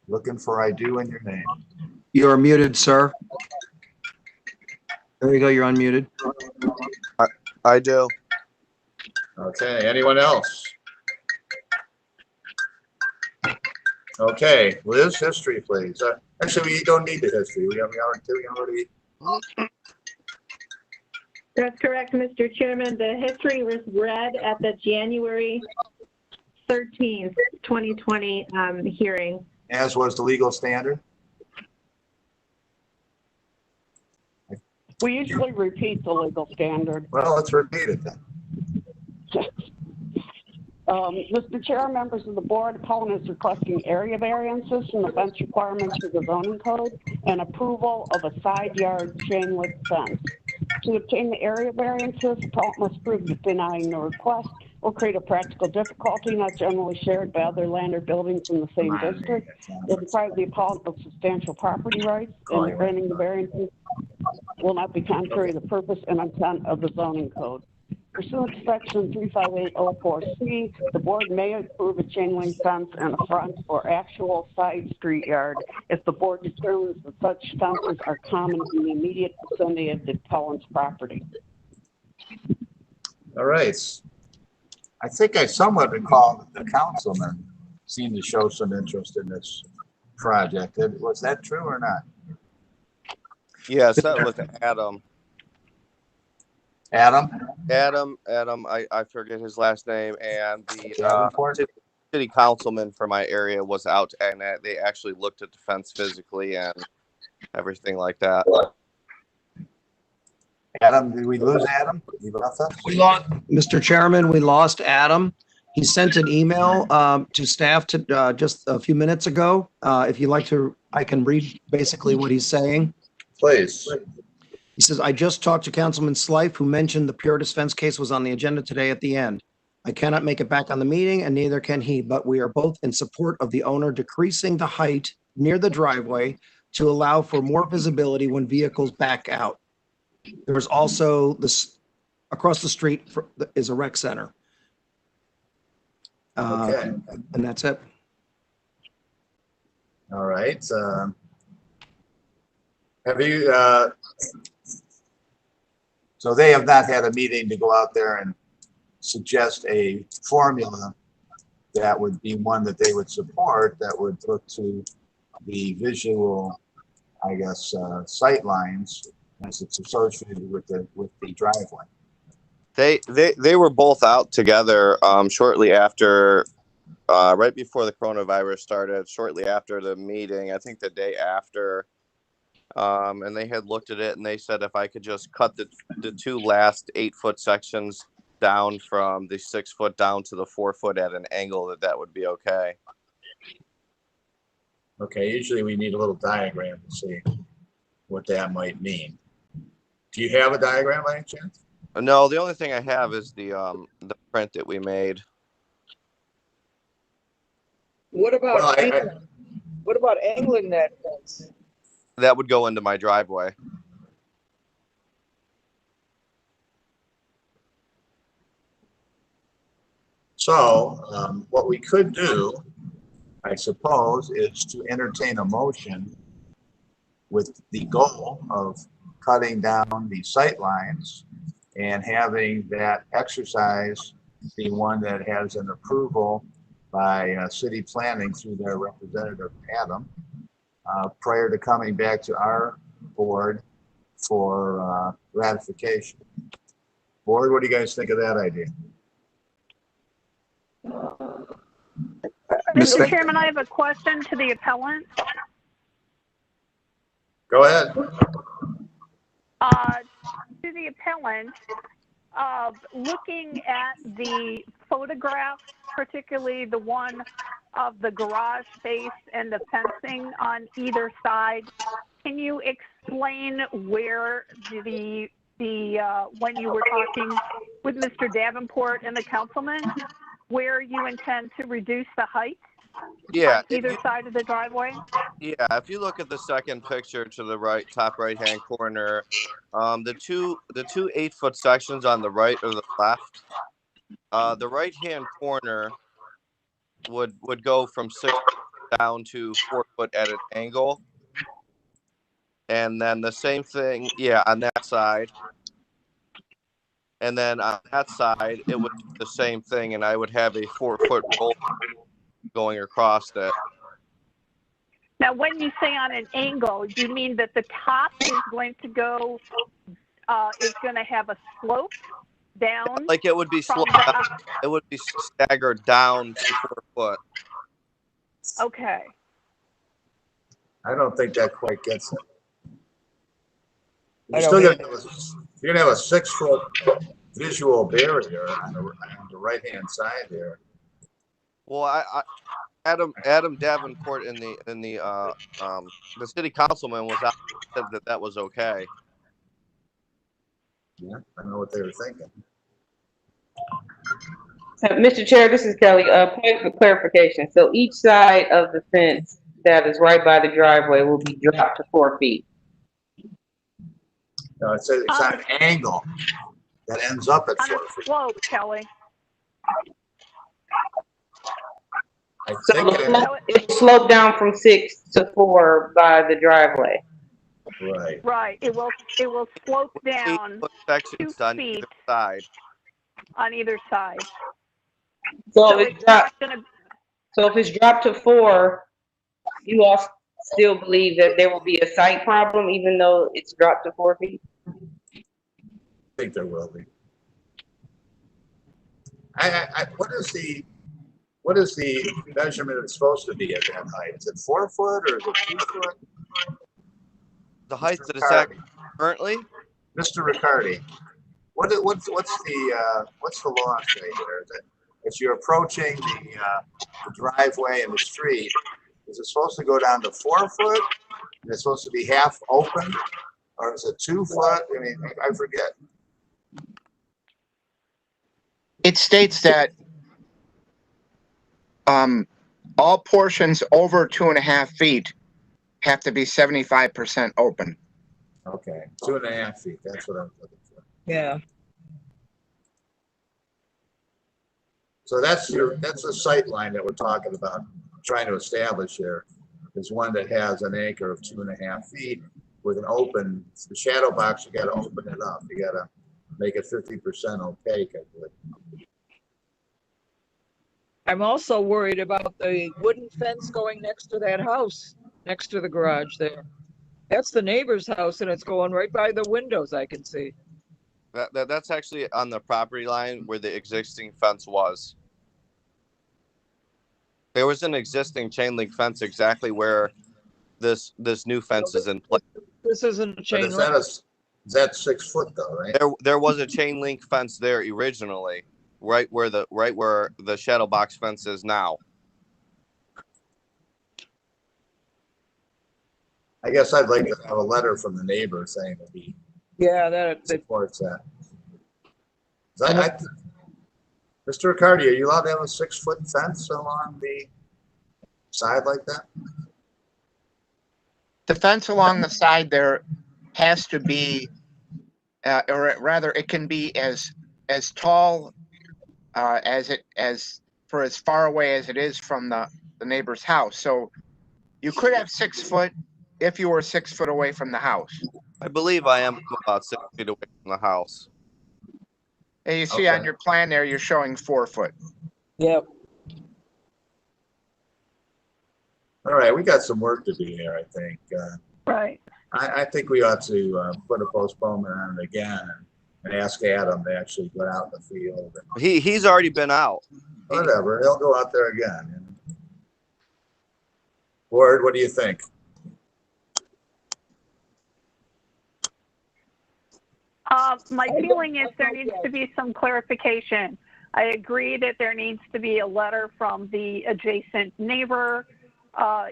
Looking for I do in your name. You're muted, sir. There you go. You're unmuted. I do. Okay. Anyone else? Okay. Liz, history, please. Actually, we don't need the history. We already. That's correct, Mr. Chairman. The history was read at the January 13th, 2020 hearing. As was the legal standard. We usually repeat the legal standard. Well, let's repeat it then. Mr. Chair, members of the board, appellant is requesting area variances from the fence requirements of the zoning code and approval of a side yard chain link fence. To obtain the area variances, appellant must prove that denying the request will create a practical difficulty not generally shared by other land or buildings in the same district. Will deprive the appellant of substantial property rights, and granting the variances will not be contrary to the purpose and intent of the zoning code. Pursuant to section 35804C, the board may approve a chain link fence in a front or actual side street yard if the board determines that such fences are common in the immediate vicinity of the appellant's property. All right. I think I somewhat recall that the councilman seemed to show some interest in this project. Was that true or not? Yes, that was Adam. Adam? I forget his last name, and the city councilman for my area was out, and they actually looked at the fence physically and everything like that. Adam, did we lose Adam? He left us? We lost, Mr. Chairman, we lost Adam. He sent an email to staff just a few minutes ago. If you'd like to, I can read basically what he's saying. Please. He says, I just talked to Councilman Slife, who mentioned the Puritas fence case was on the agenda today at the end. I cannot make it back on the meeting, and neither can he, but we are both in support of the owner decreasing the height near the driveway to allow for more visibility when vehicles back out. There's also this, across the street is a rec center. Okay. And that's it. All right. Have you, so they have not had a meeting to go out there and suggest a formula that would be one that they would support, that would look to the visual, I guess, sight lines as it's associated with the driveway. They were both out together shortly after, right before the coronavirus started, shortly after the meeting, I think the day after. And they had looked at it and they said if I could just cut the two last 8-foot sections down from the 6 foot down to the 4 foot at an angle, that would be okay. Okay, usually we need a little diagram to see what that might mean. Do you have a diagram by any chance? No, the only thing I have is the print that we made. What about angling? What about angling that fence? That would go into my driveway. So what we could do, I suppose, is to entertain a motion with the goal of cutting down the sight lines and having that exercise be one that has an approval by city planning through their representative, Adam, prior to coming back to our board for ratification. Board, what do you guys think of that idea? Mr. Chairman, I have a question to the appellant. Go ahead. To the appellant, looking at the photograph, particularly the one of the garage space and the fencing on either side, can you explain where when you were talking with Mr. Davenport and the councilman, where you intend to reduce the height? Yeah. On either side of the driveway? Yeah, if you look at the second picture to the right, top right-hand corner, the two 8-foot sections on the right or the left, the right-hand corner would go from 6 down to 4 foot at an angle. And then the same thing, yeah, on that side. And then on that side, it would be the same thing, and I would have a 4 foot roll going across that. Now, when you say on an angle, do you mean that the top is going to go, is going to have a slope down? Like it would be it would be staggered down to 4 foot. Okay. I don't think that quite gets it. You're still gonna have you're gonna have a 6-foot visual barrier on the right-hand side there. Well, Adam Davenport in the city councilman was out, said that was okay. Yeah, I know what they were thinking. Mr. Chair, this is Kelly. Point for clarification. So each side of the fence that is right by the driveway will be dropped to 4 feet. No, it's on an angle that ends up at 4 feet. Slope, Kelly. I So think it sloped down from 6 to 4 by the driveway. Right. Right. It will slope down 2 Sections on feet either side. on either side. So if it's not gonna. So if it's dropped to 4, you all still believe that there will be a site problem even though it's dropped to 4 feet? I think there will be. What is the measurement it's supposed to be at that height? Is it 4 foot or is it 2 foot? The height that it's at currently? Mr. Riccardi, what's the law say here? That if you're approaching the driveway and the street, is it supposed to go down to 4 foot? Is it supposed to be half open? Or is it 2 foot? I mean, I forget. It states that all portions over 2.5 feet have to be 75% open. Okay, 2.5 feet. That's what I'm looking for. Yeah. So that's the sight line that we're talking about, trying to establish here, is one that has an anchor of 2.5 feet with an open, the shadow box, you gotta open it up. You gotta make it 50% opaque, I believe. I'm also worried about the wooden fence going next to that house, next to the garage there. That's the neighbor's house and it's going right by the windows I can see. That's actually on the property line where the existing fence was. There was an existing chain link fence exactly where this new fence is in place. This isn't a chain link. Is that 6 foot though, right? There was a chain link fence there originally, right where the shadow box fence is now. I guess I'd like to have a letter from the neighbor saying that he supports that. Mr. Riccardi, are you allowed to have a 6 foot fence along the side like that? The fence along the side there has to be, or rather, it can be as tall as far away as it is from the neighbor's house. So you could have 6 foot if you were 6 foot away from the house. I believe I am about 6 feet away from the house. And you see on your plan there, you're showing 4 foot. Yep. All right, we got some work to do here, I think. Right. I think we ought to put a postponement on it again and ask Adam to actually go out in the field. He's already been out. Whatever, he'll go out there again. Ward, what do you think? My feeling is there needs to be some clarification. I agree that there needs to be a letter from the adjacent neighbor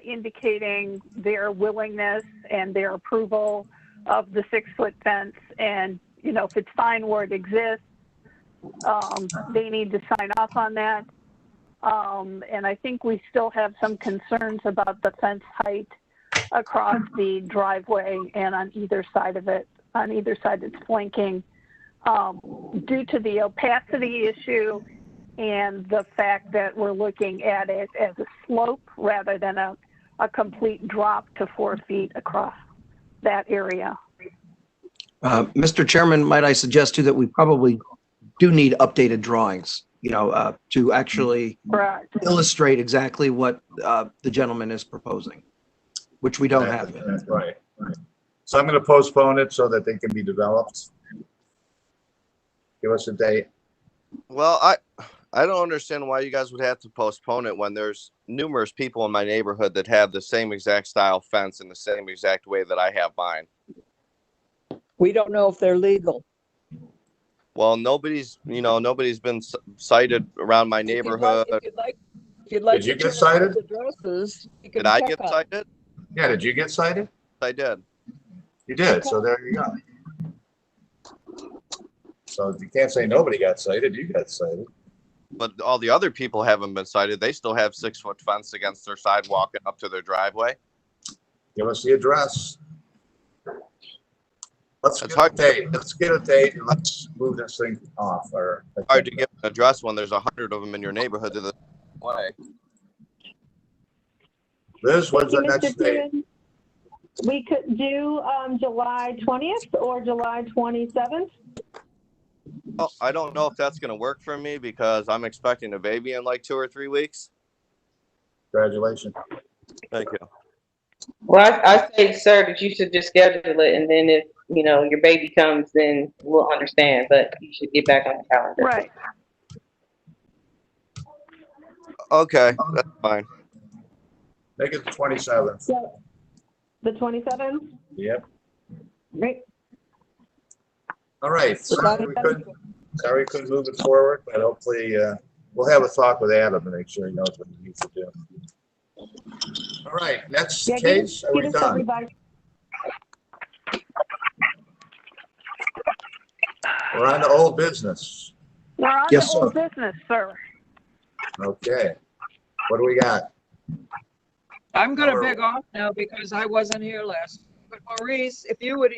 indicating their willingness and their approval of the 6 foot fence. And, you know, if it's fine where it exists, they need to sign off on that. And I think we still have some concerns about the fence height across the driveway and on either side of it. On either side it's flanking, due to the opacity issue and the fact that we're looking at it as a slope rather than a complete drop to 4 feet across that area. Mr. Chairman, might I suggest too that we probably do need updated drawings, you know, to actually illustrate exactly what the gentleman is proposing, which we don't have. That's right. So I'm going to postpone it so that they can be developed. Give us a date. Well, I don't understand why you guys would have to postpone it when there's numerous people in my neighborhood that have the same exact style fence in the same exact way that I have mine. We don't know if they're legal. Well, nobody's been cited around my If you'd neighborhood. If you'd like Did you to get turn in cited? those addresses, you can Did I check get on it. cited? Yeah, did you get cited? I did. You did, so there you go. So you can't say nobody got cited, you got cited. But all the other people haven't been cited. They still have 6-foot fence against their sidewalk and up to their driveway. Give us the address. Let's get a date. Let's get a date and let's move this thing off. Or Hard to get an address when there's 100 of them in your neighborhood to the way. Liz, when's the Thank you, next Mr. date? Chairman. We could do July 20th or July 27th. Oh, I don't know if that's going to work for me because I'm expecting a baby in like 2 or 3 weeks. Congratulations. Thank you. Well, I say, sir, that you should just schedule it, and then if your baby comes, then we'll understand. But you should get back on the calendar. Right. Okay, that's fine. Make it the 27th. So, the 27th? Yep. Great. All right. Sorry we couldn't move it forward, but hopefully we'll have a talk with Adam to make sure he knows what he needs to do. All right, next case. Are we done? We're on to old business. We're on Yes, to old sir. business, sir. Okay. What do we got? I'm going to beg off now because I wasn't here last. But Maurice, if you would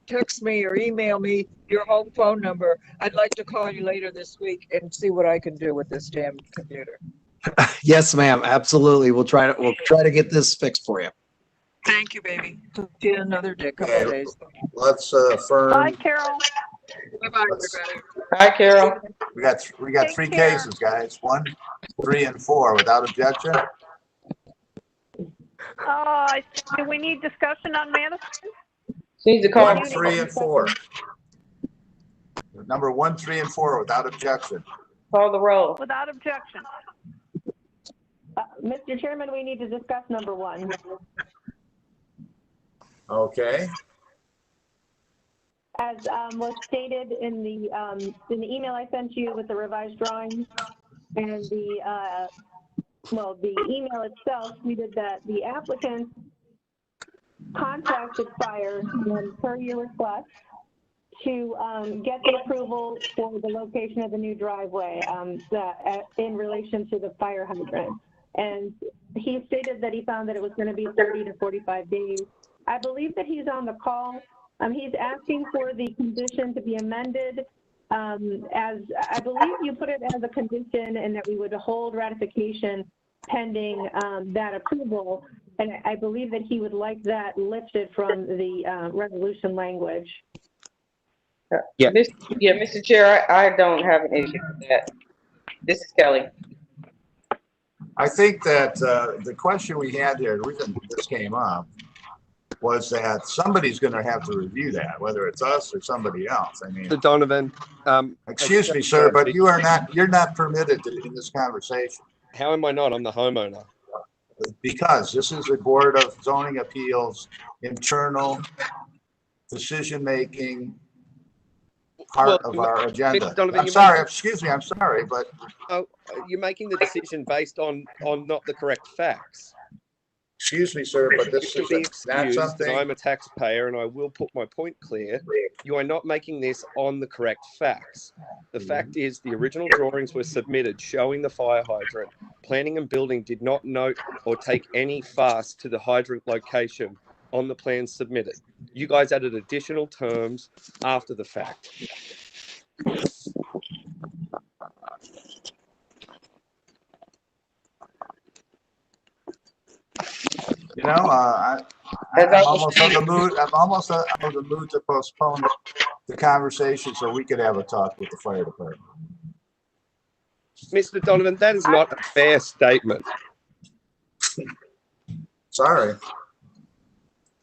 text me or email me your home phone number, I'd like to call you later this week and see what I can do with this damn computer. Yes, ma'am. Absolutely. We'll try to get this fixed for you. Thank you, baby. See you in another couple of days. Let's affirm. Bye, Carol. Bye-bye, everybody. Hi, Carol. We got Take three care. cases, guys. 1, 3, and 4 without objection. Do we need discussion on Madison? She needs to call. 1, 3, and 4. Number 1, 3, and 4 without objection. Call the roll. Without objection. Mr. Chairman, we need to discuss number 1. Okay. As was stated in the email I sent you with the revised drawings and the email itself stated that the applicant contacted fire per your request to get the approval for the location of the new driveway in relation to the fire hydrant. And he stated that he found that it was going to be 30 to 45 days. I believe that he's on the call. He's asking for the condition to be amended as I believe you put it as a condition and that we would hold ratification pending that approval. And I believe that he would like that lifted from the resolution language. Yeah, Mr. Chair, I don't have an issue with that. This is Kelly. I think that the question we had here, the reason this came up, was that somebody's going to have to review that, whether it's us or somebody else. I mean, Mr. Donovan, excuse me, sir, but you're not permitted in this conversation. How am I not? I'm the homeowner. Because this is a Board of Zoning Appeals internal decision-making part of our agenda. Mr. Donovan, I'm sorry, excuse me, I'm sorry, but you're making the decision based on not the correct facts. excuse me, sir, but this You can be is not excused, something. and I'm a taxpayer, and I will put my point clear. You are not making this on the correct facts. The fact is, the original drawings were submitted showing the fire hydrant. Planning and building did not note or take any fuss to the hydrant location on the plans submitted. You guys added additional terms after the fact. You know, I'm almost in the mood. I'm almost out of the mood to postpone the conversation so we could have a talk with the fire department. Mr. Donovan, that is not a fair statement. Sorry.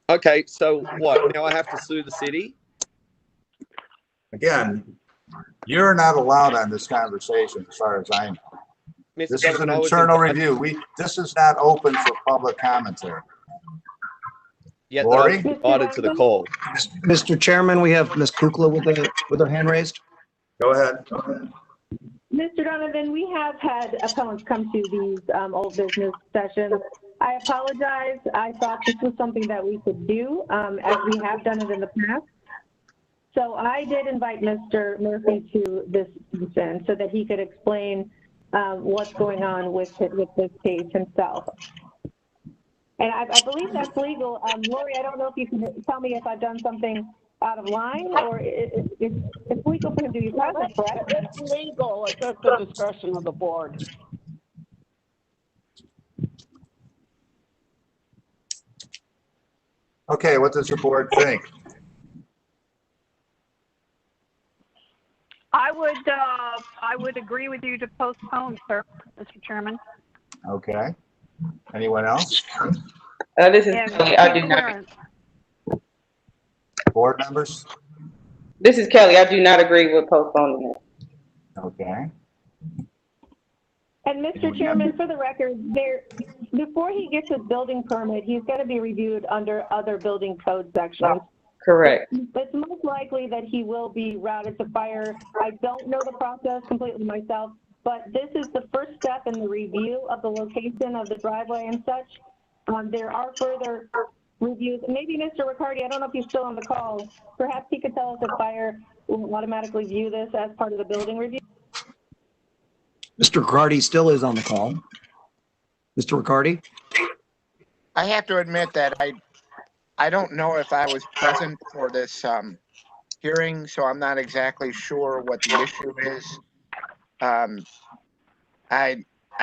Okay, so what? Now I have to sue the city? Again, you're not allowed on this conversation as far as I know. Mr. This is an Donovan, internal review. This is not open for public commentary. Yet Lori? that I've responded to the call. Mr. Chairman, we have Ms. Kukla with her hand raised. Go ahead. Mr. Donovan, we have had appellants come to these old business sessions. I apologize. I thought this was something that we could do as we have done it in the past. So I did invite Mr. Murphy to this session so that he could explain what's going on with this case himself. And I believe that's legal. Lori, I don't know if you can tell me if I've done something out of line or it's legal for him to use present, correct? It's legal. It's at the discretion of the board. Okay, what does the board think? I would agree with you to postpone, sir, Mr. Chairman. Okay. Anyone else? This is And Kelly. I do not. clearance. Board members? This is Kelly. I do not agree with postponing it. Okay. And Mr. Chairman, for the record, before he gets his building permit, he's got to be reviewed under other building code sections. Correct. It's most likely that he will be routed to fire. I don't know the process completely myself, but this is the first step in the review of the location of the driveway and such. There are further reviews. Maybe Mr. Riccardi, I don't know if he's still on the call. Perhaps he could tell us if fire will automatically view this as part of the building review. Mr. Riccardi still is on the call. Mr. Riccardi? I have to admit that I don't know if I was present for this hearing, so I'm not exactly sure what the issue is. I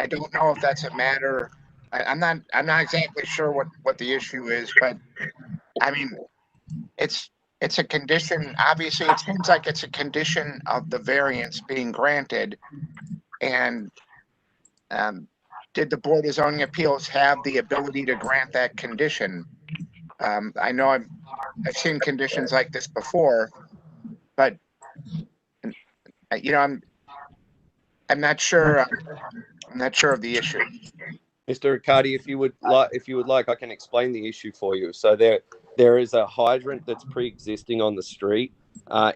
don't know if that's a matter. I'm not exactly sure what the issue is, but I mean, it's a condition. Obviously, it seems like it's a condition of the variance being granted. And did the Board of Zoning Appeals have the ability to grant that condition? I know I've seen conditions like this before, but you know, I'm not sure. I'm not sure of the issue. Mr. Riccardi, if you would like, I can explain the issue for you. So there is a hydrant that's pre-existing on the street.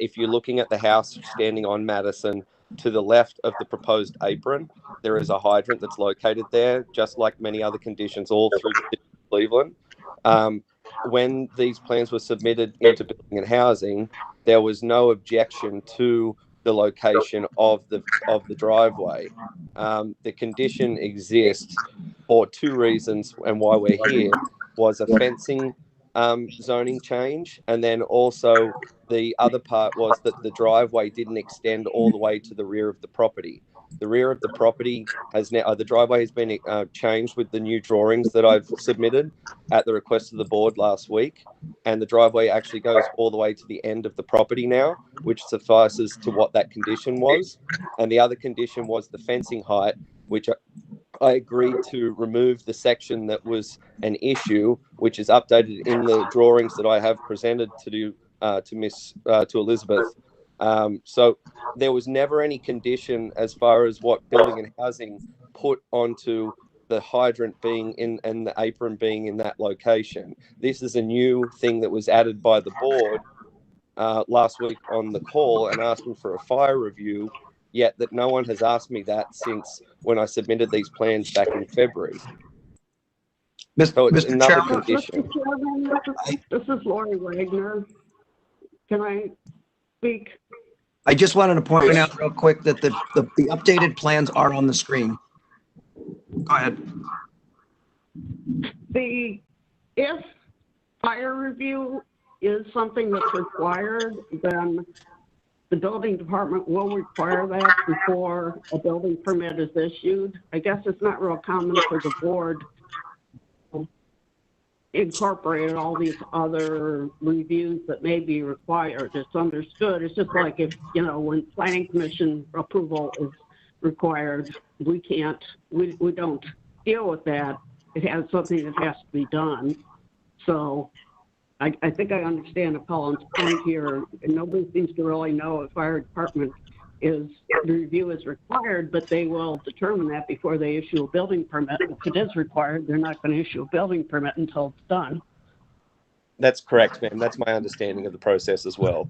If you're looking at the house standing on Madison, to the left of the proposed apron, there is a hydrant that's located there, just like many other conditions all through the city of Cleveland. When these plans were submitted into Building and Housing, there was no objection to the location of the driveway. The condition exists for two reasons, and why we're here was a fencing zoning change, and then also the other part was that the driveway didn't extend all the way to the rear of the property. The rear of the property has now, the driveway has been changed with the new drawings that I've submitted at the request of the board last week. And the driveway actually goes all the way to the end of the property now, which suffices to what that condition was. And the other condition was the fencing height, which I agreed to remove the section that was an issue, which is updated in the drawings that I have presented to Elizabeth. So there was never any condition as far as what Building and Housing put onto the hydrant being in and the apron being in that location. This is a new thing that was added by the board last week on the call and asking for a fire review, yet that no one has asked me that since when I submitted these plans back in February. So it's another condition. Mr. Chairman, this is Lori Wagner. Can I speak? I just wanted to point out real quick that the updated plans are on the screen. Go ahead. If fire review is something that's required, then the building department will require that before a building permit is issued. I guess it's not real common for the board to incorporate all these other reviews that may be required. It's understood. It's just like if, you know, when planning commission approval is required, we don't deal with that. It has something that has to be done. So I think I understand Appellant's point here. And nobody seems to really know if fire department the review is required, but they will determine that before they issue a building permit. If it is required, they're not going to issue a building permit until it's done. That's correct, ma'am. That's my understanding of the process as well.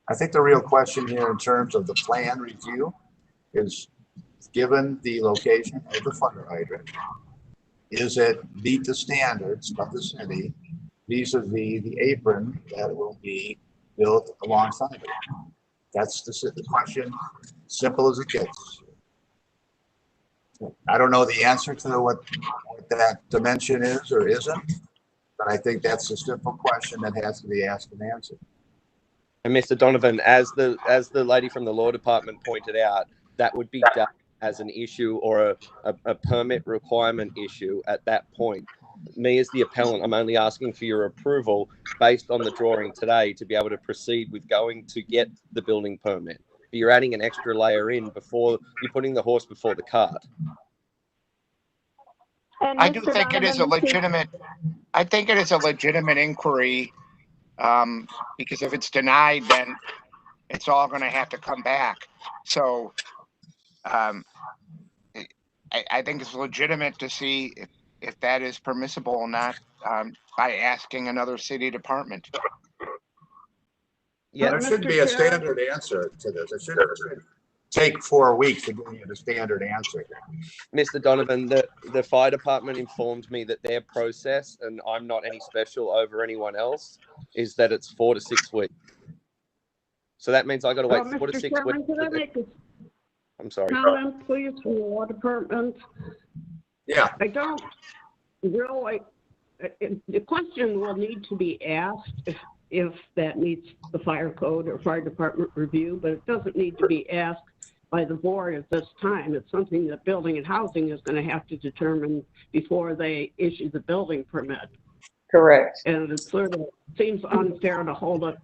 I think the real question here in terms of the plan review is, given the location of the fire hydrant, is it meet the standards of the city vis-a-vis the apron that will be built alongside it? That's the question, simple as it gets. I don't know the answer to what that dimension is or isn't, but I think that's a simple question that has to be asked and answered. And Mr. Donovan, as the lady from the law department pointed out, that would be done as an issue or a permit requirement issue at that point. Me as the appellant, I'm only asking for your approval based on the drawing today to be able to proceed with going to get the building permit. But you're adding an extra layer in before you're putting the horse before the cart. I do think it is a legitimate, I think it is a legitimate inquiry, because if it's denied, then it's all going to have to come back. So I think it's legitimate to see if that is permissible or not, by asking another city department. Yeah, there should be a standard answer to this. It shouldn't take 4 weeks to give you the standard answer. Mr. Donovan, the fire department informed me that their process, and I'm not any special over anyone else, is that it's 4 to 6 weeks. So that means I got to wait 4 to 6 Chairman, weeks. could I make a I'm sorry. comment, please, from the law department? Yeah. I don't really, the question will need to be asked if that meets the fire code or fire department review, but it doesn't need to be asked by the board at this time. It's something that Building and Housing is going to have to determine before they issue the building permit. Correct. And it sort of seems unfair to hold up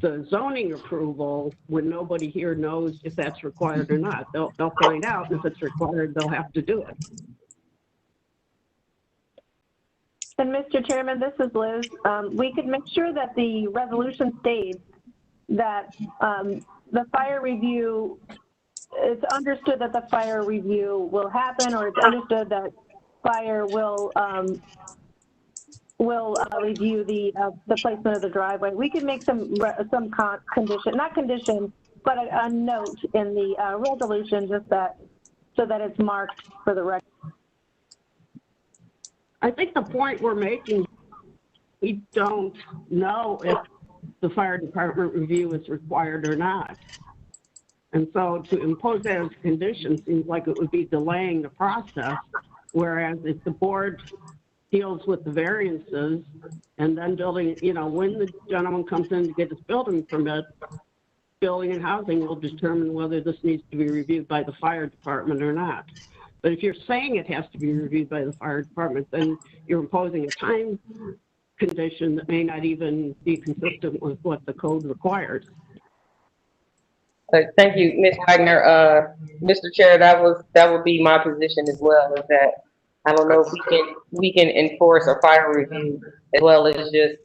the zoning approval when nobody here knows if that's required or not. They'll find out, and if it's required, they'll have to do it. And Mr. Chairman, this is Liz. We could make sure that the resolution states that the fire review, it's understood that the fire review will happen, or it's understood that fire will review the placement of the driveway. We could make some condition, not condition, but a note in the resolution, just that, so that it's marked for the record. I think the point we're making, we don't know if the fire department review is required or not. And so to impose that as a condition seems like it would be delaying the process. Whereas if the board deals with the variances and then building, when the gentleman comes in to get his building permit, Building and Housing will determine whether this needs to be reviewed by the fire department or not. But if you're saying it has to be reviewed by the fire department, then you're imposing a time condition that may not even be consistent with what the code requires. Thank you, Ms. Wagner. Mr. Chair, that would be my position as well, is that I don't know if we can enforce a fire review as well as just,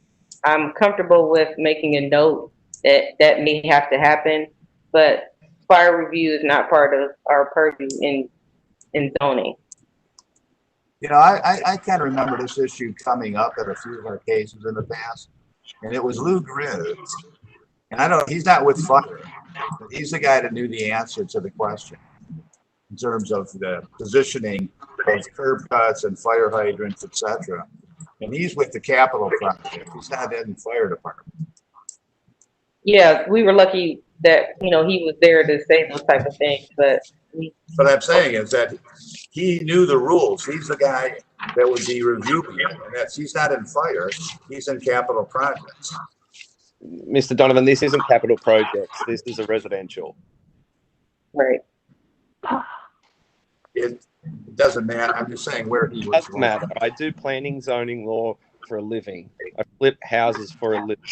I'm comfortable with making a note that may have to happen, but fire review is not part of our purview in zoning. I kind of remember this issue coming up at a few of our cases in the past, and it was Lou Grizz. And he's not with fire, but he's the guy that knew the answer to the question in terms of the positioning of curb cuts and fire hydrants, etc. And he's with the capital project. He's not in the fire department. Yeah, we were lucky that, he was there to say those type of things, but what I'm saying is that he knew the rules. He's the guy that would be reviewing it. And he's not in fire, he's in capital projects. Mr. Donovan, this isn't capital projects. This is a residential. Right. It doesn't matter. I'm just saying where he was. It doesn't matter. I do planning zoning law for a living. I flip houses for a living.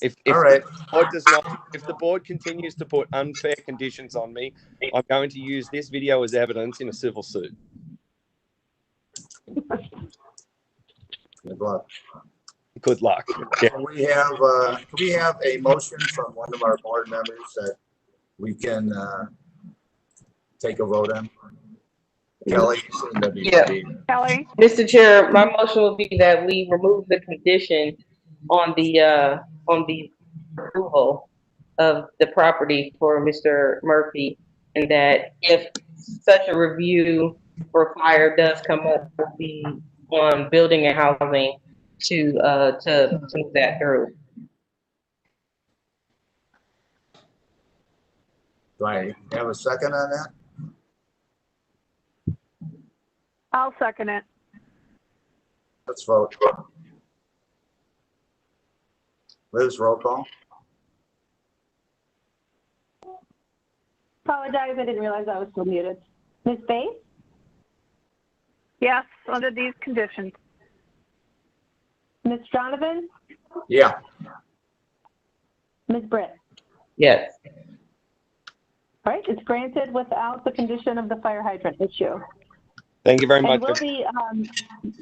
If the board continues to put unfair conditions on me, I'm going to use this video as evidence in a civil suit. Good luck. Good luck. Yeah. Can we have a motion from one of our board members that we can take a vote on? Kelly, you seem to be. Yeah. Kelly? Mr. Chair, my motion would be that we remove the condition on the approval of the property for Mr. Murphy, and that if such a review for fire does come up, will be on building and housing to move that through. Do I have a second on that? I'll second it. Let's vote. Liz, roll call. Apologize, I didn't realize I was still muted. Ms. Faith? Yes, under these conditions. Ms. Donovan? Yeah. Ms. Britt? Yes. All right, it's granted without the condition of the fire hydrant issue. Thank you very And much. will be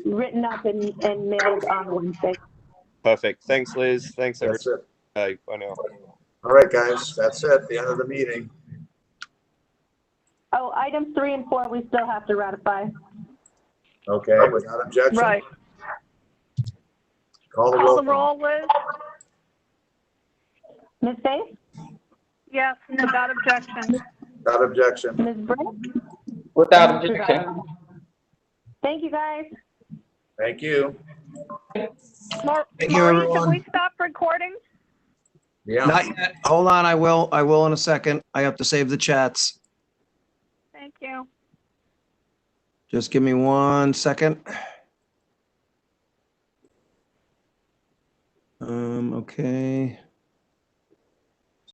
written up and mailed on Wednesday. Perfect. Thanks, Liz. Thanks, That's everyone. it. Bye. Bye now. All right, guys, that's it. The end of the meeting. Oh, items 3 and 4, we still have to ratify. Okay, without objection. Right. Call the Call the roll. roll, Liz? Ms. Faith? Yes, without objection. Without objection. Ms. Britt? Without objection. Thank you, guys. Thank you. Thank you, Maurice, have everyone. we stopped recording? Yeah. Not yet. Hold on, I will in a second. I have to save the chats. Thank you. Just give me 1 second. Okay.